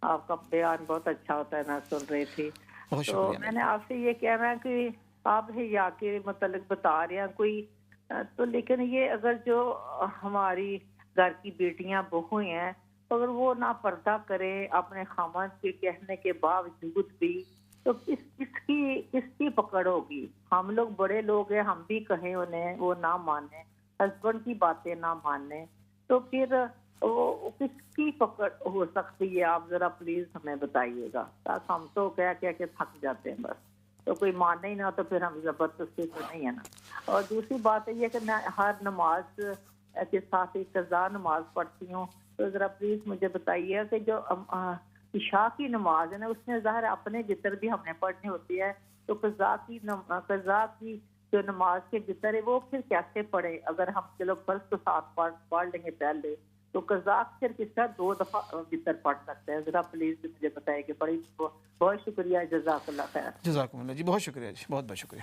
آپ کا بیان بہت اچھا ہوتا ہے، میں سن رہی تھی. بہت تو شکریہ. میں نے آپ سے یہ کہنا ہے کہ آپ حیا کے متعلق بتا رہے ہیں کوئی تو، لیکن یہ اگر جو ہماری گھر کی بیٹیاں بہو ہیں اگر وہ نہ پردہ کرے اپنے خامد کے کہنے کے باوجود بھی، تو کس کی پکڑ ہوگی؟ ہم لوگ بڑے لوگ ہیں، ہم بھی کہیں انہیں وہ نہ مانے، ہسبینڈ کی باتیں نہ مانے، تو پھر وہ کس کی پکڑ ہو سکتی ہے؟ آپ ذرا پلیز ہمیں بتائیے گا. ہم تو کہہ کے تھک جاتے ہیں بس، تو کوئی مانے ہی نہ تو پھر ہم زبردستی تو نہیں ہے نا. اور دوسری بات یہ ہے کہ میں ہر نماز کے ساتھ ایک قضا نماز پڑھتی ہوں، تو ذرا پلیز مجھے بتائیے کہ جو عشاء کی نماز ہے نا، اس میں ظاہر اپنے جتر بھی ہم نے پڑھنی ہوتی ہے، تو قضا کی جو نماز کے جتر ہے وہ پھر کیسے پڑھے؟ اگر ہم چلو فرض تو ساتھ پڑھ لیں گے پہلے، تو قضا پھر کس طرح 2 دفعہ جتر پڑھ سکتے ہیں؟ ذرا پلیز مجھے بتائیے کہ بڑی بہت شکریہ. جزاک اللہ خیر. جزاکم اللہ. جی بہت شکریہ جی، بہت بہت شکریہ.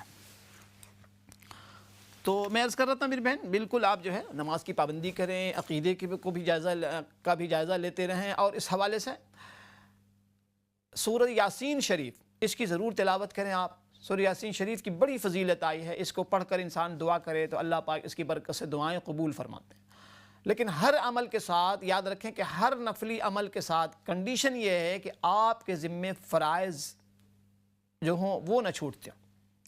تو میں عرض کر رہا تھا میری بہن، بالکل آپ جو ہے نماز کی پابندی کریں، عقیدے کو بھی جائزہ لیتے رہیں، اور اس حوالے سے سورہ یاسین شریف اس کی ضرور تلاوت کریں. آپ سورہ یاسین شریف کی بڑی فضیلت آئی ہے، اس کو پڑھ کر انسان دعا کرے تو اللہ پاک اس کی برکت سے دعائیں قبول فرماتے ہیں. لیکن ہر عمل کے ساتھ یاد رکھیں کہ ہر نفلی عمل کے ساتھ کنڈیشن یہ ہے کہ آپ کے ذمے فرائض جو ہوں وہ نہ چھوٹتے ہوں.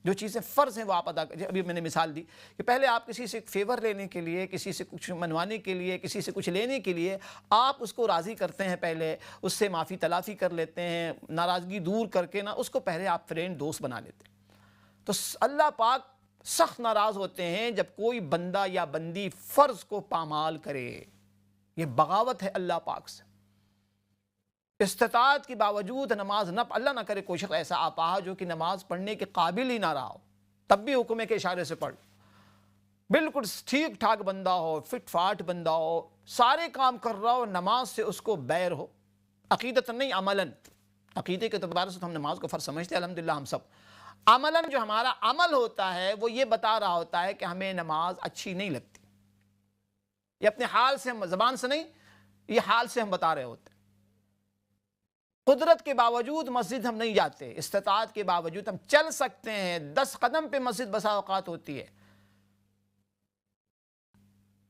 جو چیزیں فرض ہیں وہ آپ ادا کریں. ابھی میں نے مثال دی کہ پہلے آپ کسی سے فیور لینے کے لیے، کسی سے کچھ منوانے کے لیے، کسی سے کچھ لینے کے لیے آپ اس کو راضی کرتے ہیں، پہلے اس سے معافی تلافی کر لیتے ہیں، ناراضگی دور کر کے اس کو پہلے آپ فرینڈ دوست بنا لیتے ہیں. تو اللہ پاک سخت ناراض ہوتے ہیں جب کوئی بندہ یا بندی فرض کو پامال کرے. یہ بغاوت ہے اللہ پاک سے. استطاعت کے باوجود نماز نہ، اللہ نہ کرے کوئی شخص ایسا آپا جو کہ نماز پڑھنے کے قابل ہی نہ رہا ہو، تب بھی حکم کے اشارے سے پڑھ، بالکل ٹھیک ٹھاک بندہ ہو، فٹ فاٹ بندہ ہو، سارے کام کر رہا ہو، نماز سے اس کو بیر ہو، عقیدت نہیں عملاً. عقیدے کے اعتبار سے تو ہم نماز کو فرض سمجھتے ہیں الحمدللہ ہم سب. عملاً جو ہمارا عمل ہوتا ہے وہ یہ بتا رہا ہوتا ہے کہ ہمیں نماز اچھی نہیں لگتی. یہ اپنے حال سے، ہم زبان سے نہیں، یہ حال سے ہم بتا رہے ہوتے ہیں. قدرت کے باوجود مسجد ہم نہیں جاتے، استطاعت کے باوجود ہم چل سکتے ہیں، 10 قدم پہ مسجد بسا اوقات ہوتی ہے.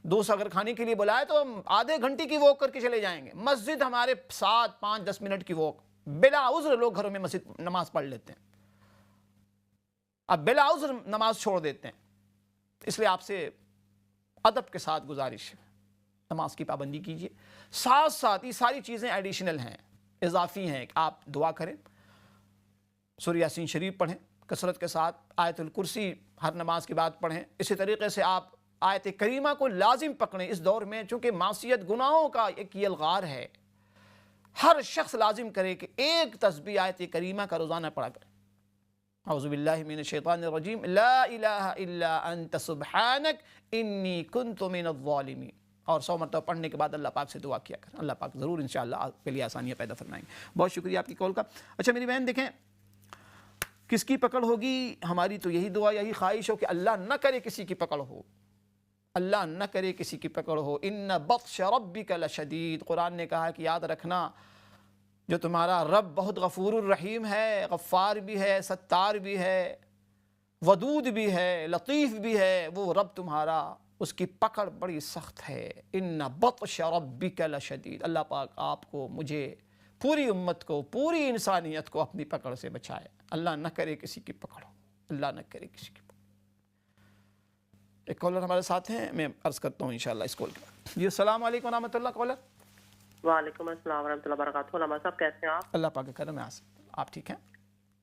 دوست اگر کھانے کے لیے بلائے تو ہم آدھے گھنٹے کی واک کر کے چلے جائیں گے. مسجد ہمارے 7، 5، 10 منٹ کی واک. بلا عذر لوگ گھروں میں مسجد نماز پڑھ لیتے ہیں، اب بلا عذر نماز چھوڑ دیتے ہیں. اس لیے آپ سے ادب کے ساتھ گزارش ہے، نماز کی پابندی کیجیے. ساتھ ساتھ یہ ساری چیزیں ایڈیشنل ہیں، اضافی ہیں. آپ دعا کریں، سورہ یاسین شریف پڑھیں کثرت کے ساتھ، آیت الکرسی ہر نماز کے بعد پڑھیں. اسی طریقے سے آپ آیت کریمہ کو لازم پکڑیں. اس دور میں چونکہ معصیت گناہوں کا ایک یلغار ہے، ہر شخص لازم کرے کہ ایک تسبیح آیت کریمہ کا روزانہ پڑھا کرے. اعوذ باللہ من الشیطان الرجیم، لا الہ الا انت سبحانک انی کنت من الظالمین. اور 100 مرتبہ پڑھنے کے بعد اللہ پاک سے دعا کیا کریں. اللہ پاک ضرور انشاءاللہ آپ کے لیے آسانیاں پیدا فرمائیں گے. بہت شکریہ آپ کی کال کا. اچھا میری بہن دیکھیں، کس کی پکڑ ہوگی؟ ہماری تو یہی دعا، یہی خواہش ہو کہ اللہ نہ کرے کسی کی پکڑ ہو، اللہ نہ کرے کسی کی پکڑ ہو. ان بطش ربک لشدید. قرآن نے کہا کہ یاد رکھنا جو تمہارا رب بہت غفور الرحیم ہے، غفار بھی ہے، ستار بھی ہے، ودود بھی ہے، لطیف بھی ہے. وہ رب تمہارا، اس کی پکڑ بڑی سخت ہے. ان بطش ربک لشدید. اللہ پاک آپ کو، مجھے، پوری امت کو، پوری انسانیت کو اپنی پکڑ سے بچائے. اللہ نہ کرے کسی کی پکڑ ہو، اللہ نہ کرے کسی کی پکڑ. ایک کالر ہمارے ساتھ ہیں، میں عرض کرتا ہوں انشاءاللہ اس کال کے بعد. جی السلام علیکم ورحمۃ اللہ. کالر. وعلیکم السلام ورحمۃ اللہ وبرکاتہ. علماء صاحب کیسے ہیں آپ؟ اللہ پاک کا کرم ہے. آپ ٹھیک ہیں؟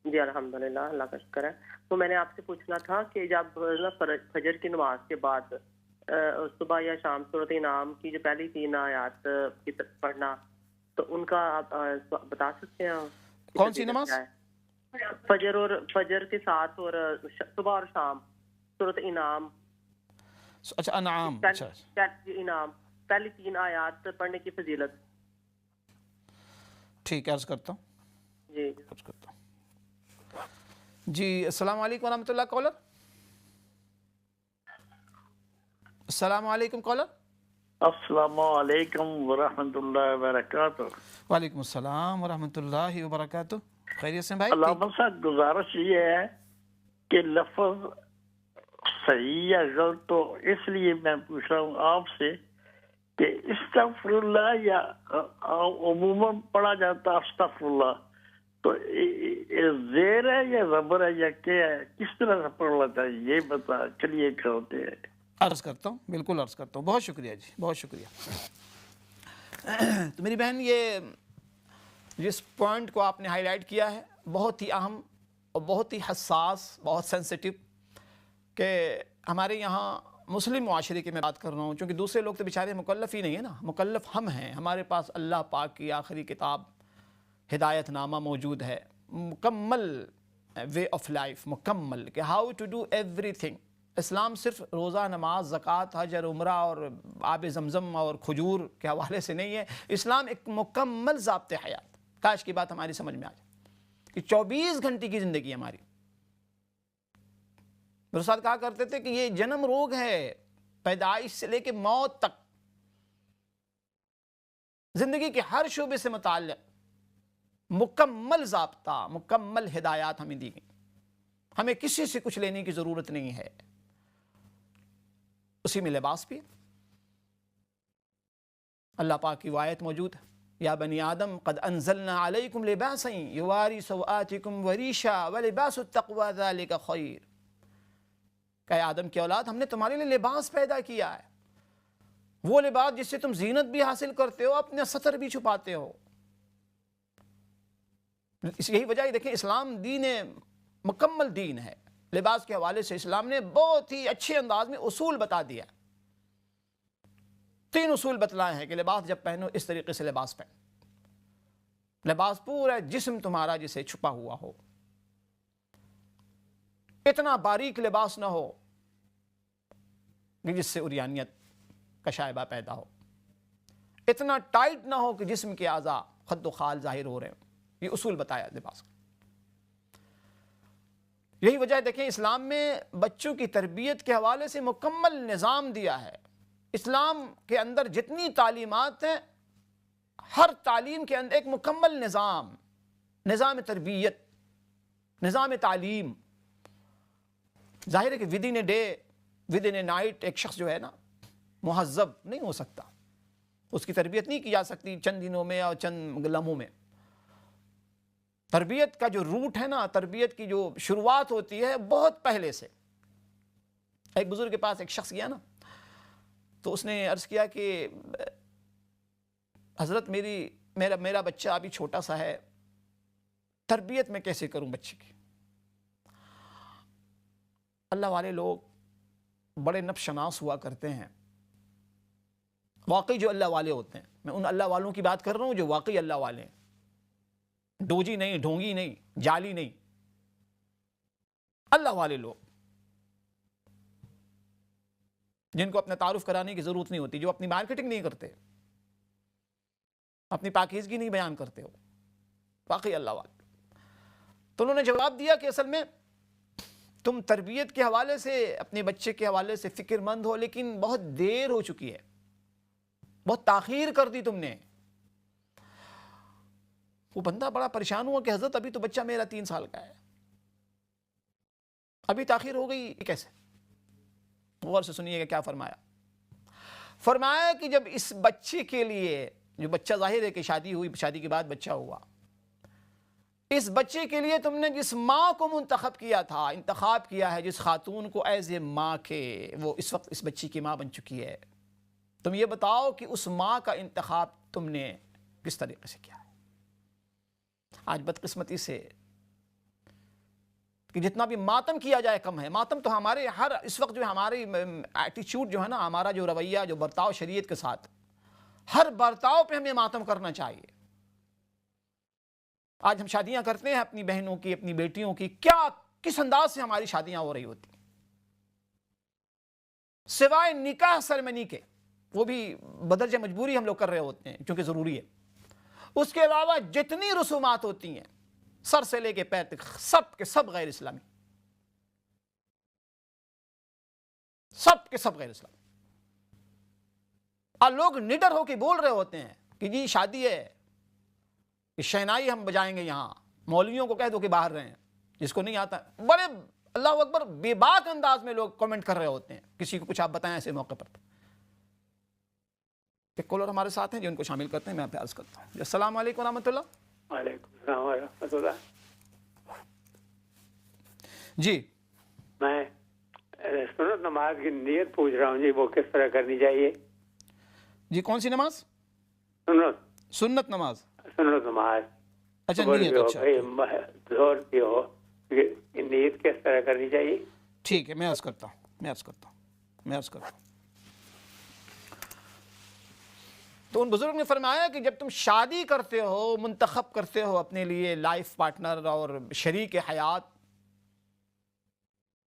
جی الحمدللہ، اللہ کا شکر ہے. تو میں نے آپ سے پوچھنا تھا کہ جب فجر کی نماز کے بعد صبح یا شام سورۃ انعام کی جو پہلی 3 آیات پڑھنا، تو ان کا آپ بتا سکتے ہیں کون سی نماز؟ فجر کے ساتھ اور صبح اور شام سورۃ انعام. اچھا انعام. اچھا انعام پہلی 3 آیات پڑھنے کی فضیلت. ٹھیک ہے، عرض کرتا ہوں. جی عرض کرتا ہوں. جی السلام علیکم ورحمۃ اللہ. کالر السلام علیکم. کالر السلام علیکم ورحمۃ اللہ وبرکاتہ. وعلیکم السلام ورحمۃ اللہ وبرکاتہ. خیریت سے بھائی؟ علامہ صاحب گزارش یہ ہے کہ لفظ صحیح یا غلط، تو اس لیے میں پوچھ رہا ہوں آپ سے کہ استغفر اللہ یا عموماً پڑھا جاتا استغفر اللہ، تو زیر ہے یا زبر ہے یا کیا ہے، کس طرح سے پڑھنا چاہیے یہ بتا چلیے کرتے ہیں. عرض کرتا ہوں، بالکل عرض کرتا ہوں. بہت شکریہ جی، بہت شکریہ. تو میری بہن یہ جس پوائنٹ کو آپ نے ہائی لائٹ کیا ہے بہت ہی اہم اور بہت ہی حساس، بہت سینسٹیو، کہ ہمارے یہاں مسلم معاشرے کی میں بات کر رہا ہوں، چونکہ دوسرے لوگ تو بیچارے مکلف ہی نہیں ہیں نا. مکلف ہم ہیں. ہمارے پاس اللہ پاک کی آخری کتاب ہدایت نامہ موجود ہے، مکمل وے آف لائف، مکمل کہ how to do everything. Islam صرف روزہ، نماز، زکوٰۃ، حج اور عمرہ اور آب زمزم اور کھجور کے حوالے سے نہیں ہے. اسلام ایک مکمل ضابط حیات. کاش کی بات ہماری سمجھ میں آ جائے کہ 24 گھنٹے کی زندگی ہماری. میرے ساتھ کہا کرتے تھے کہ یہ جنم روگ ہے، پیدائش سے لے کے موت تک زندگی کے ہر شعبے سے متعلق مکمل ضابطہ، مکمل ہدایات ہمیں دی گئی. ہمیں کسی سے کچھ لینے کی ضرورت نہیں ہے. اسی میں لباس بھی اللہ پاک کی آیت موجود ہے، یا بنی آدم قد انزلنا علیکم لباسا یواری سوآتکم وریشا ولباس التقوی ذلک خیر. کہ آدم کی اولاد، ہم نے تمہارے لیے لباس پیدا کیا ہے، وہ لباس جس سے تم زینت بھی حاصل کرتے ہو، اپنے ستر بھی چھپاتے ہو. یہی وجہ ہے، دیکھیں اسلام دین مکمل دین ہے. لباس کے حوالے سے اسلام نے بہت ہی اچھے انداز میں اصول بتا دیا. 3 اصول بتلائے ہیں کہ لباس جب پہنو اس طریقے سے لباس پہنو. لباس پورا جسم تمہارا جسے چھپا ہوا ہو، اتنا باریک لباس نہ ہو کہ جس سے عریانیت کا شائبہ پیدا ہو، اتنا ٹائٹ نہ ہو کہ جسم کے اعضاء خد و خال ظاہر ہو رہے ہوں. یہ اصول بتایا لباس کا. یہی وجہ دیکھیں اسلام میں بچوں کی تربیت کے حوالے سے مکمل نظام دیا ہے. اسلام کے اندر جتنی تعلیمات ہیں، ہر تعلیم کے اندر ایک مکمل نظام تربیت، نظام تعلیم. ظاہر ہے کہ with in a day, with in a night ایک شخص جو ہے نا مہذب نہیں ہو سکتا. اس کی تربیت نہیں کی جا سکتی چند دنوں میں اور چند لمحوں میں. تربیت کا جو روٹ ہے نا، تربیت کی جو شروعات ہوتی ہے بہت پہلے سے. ایک بزرگ کے پاس ایک شخص گیا نا، تو اس نے عرض کیا کہ حضرت میرا بچہ ابھی چھوٹا سا ہے، تربیت میں کیسے کروں بچے کی. اللہ والے لوگ بڑے نفس شناس ہوا کرتے ہیں. واقعی جو اللہ والے ہوتے ہیں، میں ان اللہ والوں کی بات کر رہا ہوں جو واقعی اللہ والے ہیں، ڈوجی نہیں، ڈھونگی نہیں، جالی نہیں، اللہ والے لوگ جن کو اپنا تعارف کرانے کی ضرورت نہیں ہوتی، جو اپنی مارکیٹنگ نہیں کرتے، اپنی پاکیزگی نہیں بیان کرتے ہو، واقعی اللہ والے. تو انہوں نے جواب دیا کہ اصل میں تم تربیت کے حوالے سے، اپنے بچے کے حوالے سے فکر مند ہو، لیکن بہت دیر ہو چکی ہے، بہت تاخیر کر دی تم نے. وہ بندہ بڑا پریشان ہوا کہ حضرت ابھی تو بچہ میرا 3 سال کا ہے، ابھی تاخیر ہو گئی کیسے؟ غور سے سنیے گا کیا فرمایا. فرمایا کہ جب اس بچے کے لیے، جو بچہ ظاہر ہے کہ شادی ہوئی، شادی کے بعد بچہ ہوا، اس بچے کے لیے تم نے جس ماں کو انتخاب کیا ہے، جس خاتون کو ایز اے ماں کے، وہ اس وقت اس بچی کی ماں بن چکی ہے. تم یہ بتاؤ کہ اس ماں کا انتخاب تم نے کس طریقے سے کیا ہے. آج بدقسمتی سے کہ جتنا بھی ماتم کیا جائے کم ہے. ماتم تو ہمارے اس وقت جو ہماری ایٹیچیوڈ جو ہے نا، ہمارا جو رویہ، جو برتاؤ شریعت کے ساتھ، ہر برتاؤ پہ ہمیں ماتم کرنا چاہیے. آج ہم شادیاں کرتے ہیں اپنی بہنوں کی، اپنی بیٹیوں کی، کیا کس انداز سے ہماری شادیاں ہو رہی ہوتی ہیں، سوائے نکاح سرمنی کے، وہ بھی بدرجہ مجبوری ہم لوگ کر رہے ہوتے ہیں کیونکہ ضروری ہے، اس کے علاوہ جتنی رسومات ہوتی ہیں سر سے لے کے پیر تک سب کے سب غیر اسلامی، سب کے سب غیر اسلامی۔ اور لوگ نڈر ہو کے بول رہے ہوتے ہیں کہ جی شادی ہے، کہ شہنائی ہم بجائیں گے یہاں، مولویوں کو کہہ دو کہ باہر رہیں، جس کو نہیں آتا۔ بڑے اللہ اکبر بے باک انداز میں لوگ کامنٹ کر رہے ہوتے ہیں، کسی کو کچھ آپ بتائیں ایسے موقع پر۔ ایک کالر ہمارے ساتھ ہیں جو ان کو شامل کرتے ہیں، میں آپ سے عرض کرتا ہوں۔ السلام علیکم ورحمۃ اللہ۔ وعلیکم السلام ورحمۃ اللہ۔ جی میں سنت نماز کی نیت پوچھ رہا ہوں جی، وہ کس طرح کرنی چاہیے؟ جی کون سی نماز؟ سنت نماز۔ سنت نماز اچھا نیت، اچھا زور کی ہو، نیت کس طرح کرنی چاہیے؟ ٹھیک ہے، میں عرض کرتا ہوں۔ تو ان بزرگ نے فرمایا کہ جب تم شادی کرتے ہو، منتخب کرتے ہو اپنے لیے لائف پارٹنر اور شریک حیات،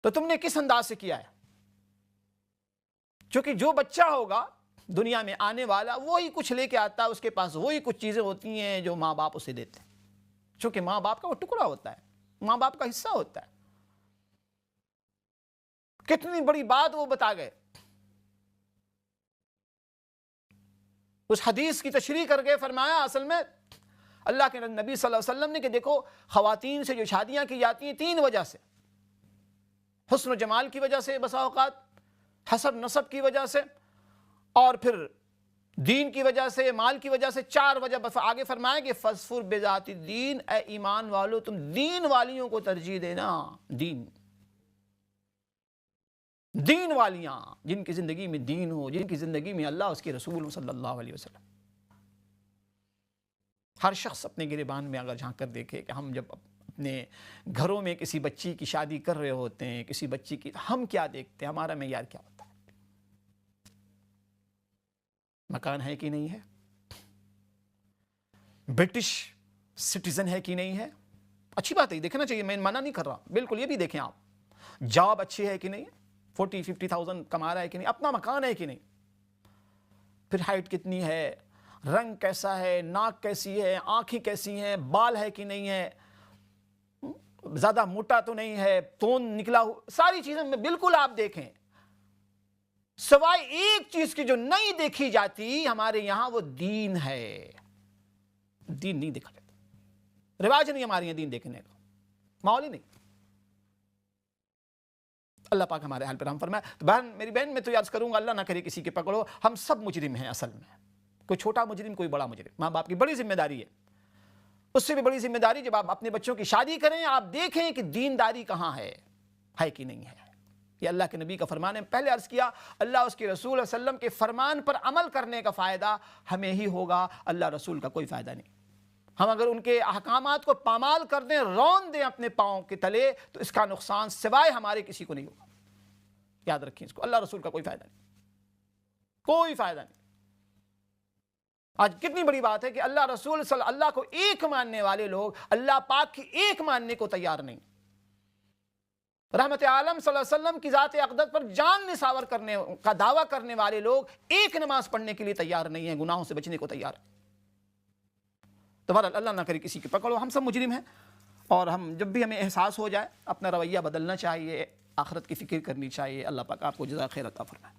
تو تم نے کس انداز سے کیا ہے؟ چونکہ جو بچہ ہوگا دنیا میں آنے والا وہی کچھ لے کے آتا ہے، اس کے پاس وہی کچھ چیزیں ہوتی ہیں جو ماں باپ اسے دیتے ہیں، چونکہ ماں باپ کا وہ ٹکڑا ہوتا ہے، ماں باپ کا حصہ ہوتا ہے۔ کتنی بڑی بات وہ بتا گئے، اس حدیث کی تشریح کر کے فرمایا اصل میں اللہ کے نبی صلی اللہ علیہ وسلم نے کہ دیکھو خواتین سے جو شادیاں کی جاتی ہیں 3 وجہ سے، حسن و جمال کی وجہ سے، بسا اوقات حسب نسب کی وجہ سے، اور پھر دین کی وجہ سے، مال کی وجہ سے، 4 وجہ۔ بس آگے فرمایا کہ فَاظْفَرْ بِذَاتِ الدِّین، اے ایمان والو تم دین والیوں کو ترجیح دینا، دین والیاں، جن کی زندگی میں دین ہو، جن کی زندگی میں اللہ اس کے رسول صلی اللہ علیہ وسلم۔ ہر شخص اپنے گریبان میں اگر جھانک کر دیکھے کہ ہم جب اپنے گھروں میں کسی بچی کی شادی کر رہے ہوتے ہیں، کسی بچی کی، ہم کیا دیکھتے ہیں، ہمارا معیار کیا ہوتا ہے؟ مکان ہے کہ نہیں ہے، برٹش سٹیزن ہے کہ نہیں ہے، اچھی بات ہے، دیکھنا چاہیے، میں منع نہیں کر رہا، بالکل یہ بھی دیکھیں آپ، جاب اچھی ہے کہ نہیں، 40-50,000 کما رہا ہے کہ نہیں، اپنا مکان ہے کہ نہیں، پھر ہائٹ کتنی ہے، رنگ کیسا ہے، ناک کیسی ہے، آنکھیں کیسی ہیں، بال ہے کہ نہیں ہے، زیادہ موٹا تو نہیں ہے، تون نکلا ہو، ساری چیزیں بالکل آپ دیکھیں، سوائے ایک چیز کی جو نہیں دیکھی جاتی ہمارے یہاں، وہ دین ہے۔ دین نہیں دیکھا جاتا، رواج نہیں ہمارے یہاں دین دیکھنے کا، ماحول ہی نہیں۔ اللہ پاک ہمارے حال پر رحم فرمائے۔ تو بہن، میری بہن، میں تو یاد کروں گا اللہ نہ کرے کسی کے پکڑو، ہم سب مجرم ہیں اصل میں، کوئی چھوٹا مجرم کوئی بڑا مجرم۔ ماں باپ کی بڑی ذمہ داری ہے، اس سے بھی بڑی ذمہ داری جب آپ اپنے بچوں کی شادی کریں آپ دیکھیں کہ دینداری کہاں ہے کہ نہیں ہے۔ یہ اللہ کے نبی کا فرمان ہے، پہلے عرض کیا، اللہ اس کے رسول صلی اللہ علیہ وسلم کے فرمان پر عمل کرنے کا فائدہ ہمیں ہی ہوگا، اللہ رسول کا کوئی فائدہ نہیں۔ ہم اگر ان کے احکامات کو پامال کر دیں، رون دیں اپنے پاؤں کے تلے، تو اس کا نقصان سوائے ہمارے کسی کو نہیں ہوگا، یاد رکھیں اس کو، اللہ رسول کا کوئی فائدہ نہیں، کوئی فائدہ نہیں۔ آج کتنی بڑی بات ہے کہ اللہ رسول صلی اللہ کو ایک ماننے والے لوگ اللہ پاک کی ایک ماننے کو تیار نہیں، رحمت عالم صلی اللہ علیہ وسلم کی ذات اقدس پر جان نثار کرنے کا دعویٰ کرنے والے لوگ ایک نماز پڑھنے کے لیے تیار نہیں ہیں، گناہوں سے بچنے کو تیار ہیں۔ تو بہرحال اللہ نہ کرے کسی کی پکڑو، ہم سب مجرم ہیں، اور ہم جب بھی ہمیں احساس ہو جائے اپنا رویہ بدلنا چاہیے، آخرت کی فکر کرنی چاہیے۔ اللہ پاک آپ کو جزائے خیر عطا فرمائے۔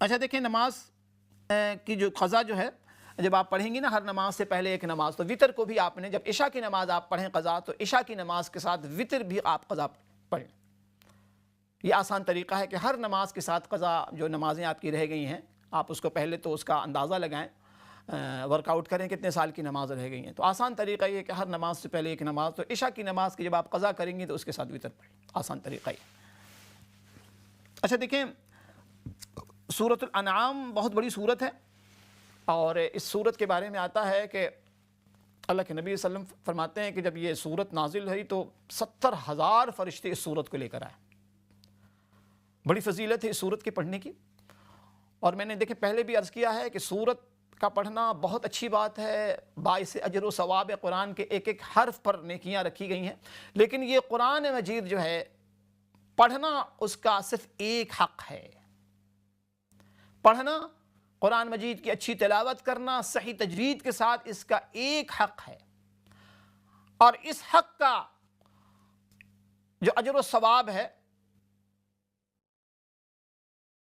اچھا دیکھیں، نماز کی جو قضا جو ہے، جب آپ پڑھیں گی نا ہر نماز سے پہلے ایک نماز، تو وطر کو بھی آپ نے، جب عشاء کی نماز آپ پڑھیں قضا، تو عشاء کی نماز کے ساتھ وطر بھی آپ قضا پڑھیں۔ یہ آسان طریقہ ہے کہ ہر نماز کے ساتھ قضا جو نمازیں آپ کی رہ گئی ہیں، آپ اس کو پہلے تو اس کا اندازہ لگائیں، ورک آؤٹ کریں کتنے سال کی نماز رہ گئی ہیں۔ تو آسان طریقہ یہ کہ ہر نماز سے پہلے ایک نماز، تو عشاء کی نماز کی جب آپ قضا کریں گے تو اس کے ساتھ وطر پڑھیں، آسان طریقہ یہ۔ اچھا دیکھیں، سورۃ الانعام بہت بڑی سورت ہے، اور اس سورت کے بارے میں آتا ہے کہ اللہ کے نبی صلی اللہ علیہ وسلم فرماتے ہیں کہ جب یہ سورت نازل ہوئی تو 70,000 فرشتے اس سورت کو لے کر آئے۔ بڑی فضیلت ہے اس سورت کے پڑھنے کی، اور میں نے دیکھیں پہلے بھی عرض کیا ہے کہ سورت کا پڑھنا بہت اچھی بات ہے، باعث اجر و ثواب قرآن کے ایک ایک حرف پر نیکیاں رکھی گئی ہیں، لیکن یہ قرآن مجید جو ہے پڑھنا اس کا صرف ایک حق ہے۔ پڑھنا، قرآن مجید کی اچھی تلاوت کرنا صحیح تجوید کے ساتھ، اس کا ایک حق ہے، اور اس حق کا جو اجر و ثواب ہے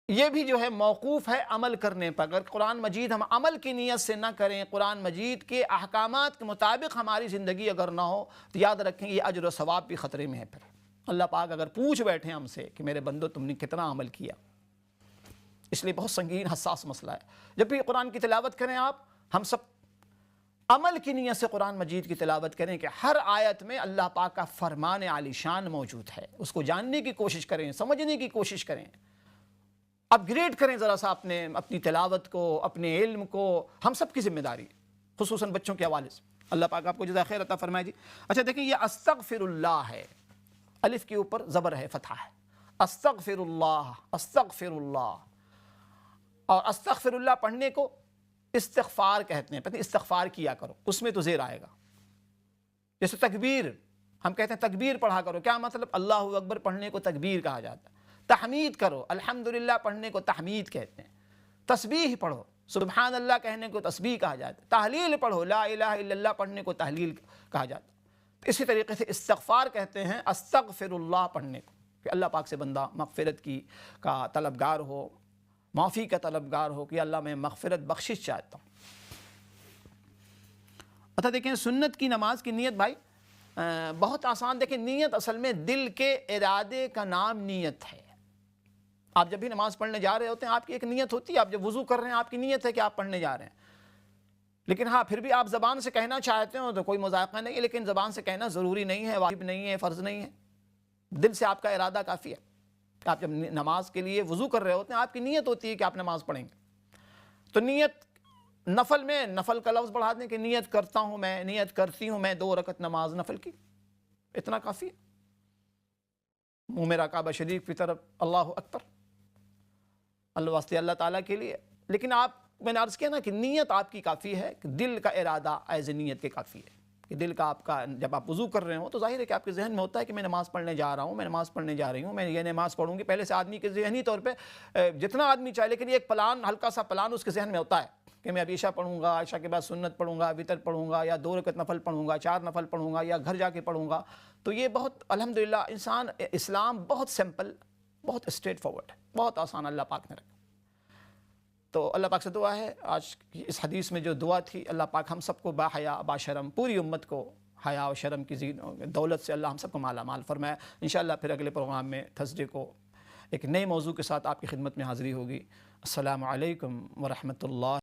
یہ بھی جو ہے موقوف ہے عمل کرنے پر۔ اگر قرآن مجید ہم عمل کی نیت سے نہ کریں، قرآن مجید کے احکامات کے مطابق ہماری زندگی اگر نہ ہو، تو یاد رکھیں یہ اجر و ثواب بھی خطرے میں ہے۔ پھر اللہ پاک اگر پوچھ بیٹھیں ہم سے کہ میرے بندو تم نے کتنا عمل کیا، اس لیے بہت سنگین حساس مسئلہ ہے۔ جب بھی قرآن کی تلاوت کریں آپ، ہم سب عمل کی نیت سے قرآن مجید کی تلاوت کریں کہ ہر آیت میں اللہ پاک کا فرمان عالی شان موجود ہے، اس کو جاننے کی کوشش کریں، سمجھنے کی کوشش کریں، اپ گریڈ کریں ذرا سا اپنی تلاوت کو، اپنے علم کو۔ ہم سب کی ذمہ داری، خصوصاً بچوں کے حوالے سے۔ اللہ پاک آپ کو جزائے خیر عطا فرمائے جی۔ اچھا دیکھیں، یہ استغفر اللہ ہے، الف کے اوپر زبر ہے، فتحہ ہے، استغفر اللہ، استغفر اللہ۔ اور استغفر اللہ پڑھنے کو استغفار کہتے ہیں، پتہ استغفار کیا کرو، اس میں تو زیر آئے گا۔ جیسے تکبیر، ہم کہتے ہیں تکبیر پڑھا کرو، کیا مطلب؟ اللہ اکبر پڑھنے کو تکبیر کہا جاتا ہے۔ تحمید کرو، الحمدللہ پڑھنے کو تحمید کہتے ہیں۔ تسبیح پڑھو، سبحان اللہ کہنے کو تسبیح کہا جاتا ہے۔ تحلیل پڑھو، لا الہ الا اللہ پڑھنے کو تحلیل کہا جاتا ہے۔ اسی طریقے سے استغفار کہتے ہیں استغفر اللہ پڑھنے کو، کہ اللہ پاک سے بندہ مغفرت کا طلبگار ہو، معافی کا طلبگار ہو، کہ اللہ میں مغفرت بخشش چاہتا ہوں۔ اچھا دیکھیں، سنت کی نماز کی نیت بھائی بہت آسان۔ دیکھیں، نیت اصل میں دل کے ارادے کا نام نیت ہے۔ آپ جب بھی نماز پڑھنے جا رہے ہوتے ہیں، آپ کی ایک نیت ہوتی ہے۔ آپ جب وضو کر رہے ہیں، آپ کی نیت ہے کہ آپ پڑھنے جا رہے ہیں، لیکن ہاں پھر بھی آپ زبان سے کہنا چاہتے ہو تو کوئی مذائقہ نہیں ہے، لیکن زبان سے کہنا ضروری نہیں ہے، واجب نہیں ہے، فرض نہیں ہے۔ دل سے آپ کا ارادہ کافی ہے۔ آپ جب نماز کے لیے وضو کر رہے ہوتے ہیں، آپ کی نیت ہوتی ہے کہ آپ نماز پڑھیں گے۔ تو نیت نفل میں، نفل کا لفظ بڑھا دیں کہ نیت کرتا ہوں میں، نیت کرتی ہوں میں 2 رکعت نماز نفل کی، اتنا کافی ہے۔ منہ میرا کعبہ شریف کی طرف، اللہ اکبر، اللہ واسطے اللہ تعالیٰ کے لیے۔ لیکن میں نے عرض کیا نا کہ نیت آپ کی کافی ہے، کہ دل کا ارادہ ایز اے نیت کے کافی ہے، کہ دل کا آپ کا جب آپ وضو کر رہے ہو تو ظاہر ہے کہ آپ کے ذہن میں ہوتا ہے کہ میں نماز پڑھنے جا رہا ہوں، میں نماز پڑھنے جا رہی ہوں، میں یہ نماز پڑھوں گی۔ پہلے سے آدمی کے ذہنی طور پہ جتنا آدمی چاہے، لیکن ایک پلان، ہلکا سا پلان اس کے ذہن میں ہوتا ہے کہ میں اب عشاء پڑھوں گا، عشاء کے بعد سنت پڑھوں گا، وتر پڑھوں گا، یا 2 رکعت نفل پڑھوں گا، 4 نفل پڑھوں گا، یا گھر جا کے پڑھوں گا۔ تو یہ بہت الحمدللہ اسلام بہت سمپل، بہت اسٹریٹ فارورڈ ہے، بہت آسان اللہ پاک نے رکھا۔ تو اللہ پاک سے دعا ہے، آج کی اس حدیث میں جو دعا تھی، اللہ پاک ہم سب کو با حیا با شرم، پوری امت کو حیا و شرم کی دولت سے اللہ ہم سب کو مالا مال فرمائے۔ انشاءاللہ پھر اگلے پروگرام میں تھرسڈے کو ایک نئے موضوع کے ساتھ آپ کی خدمت میں حاضری ہوگی۔ السلام علیکم ورحمۃ اللہ۔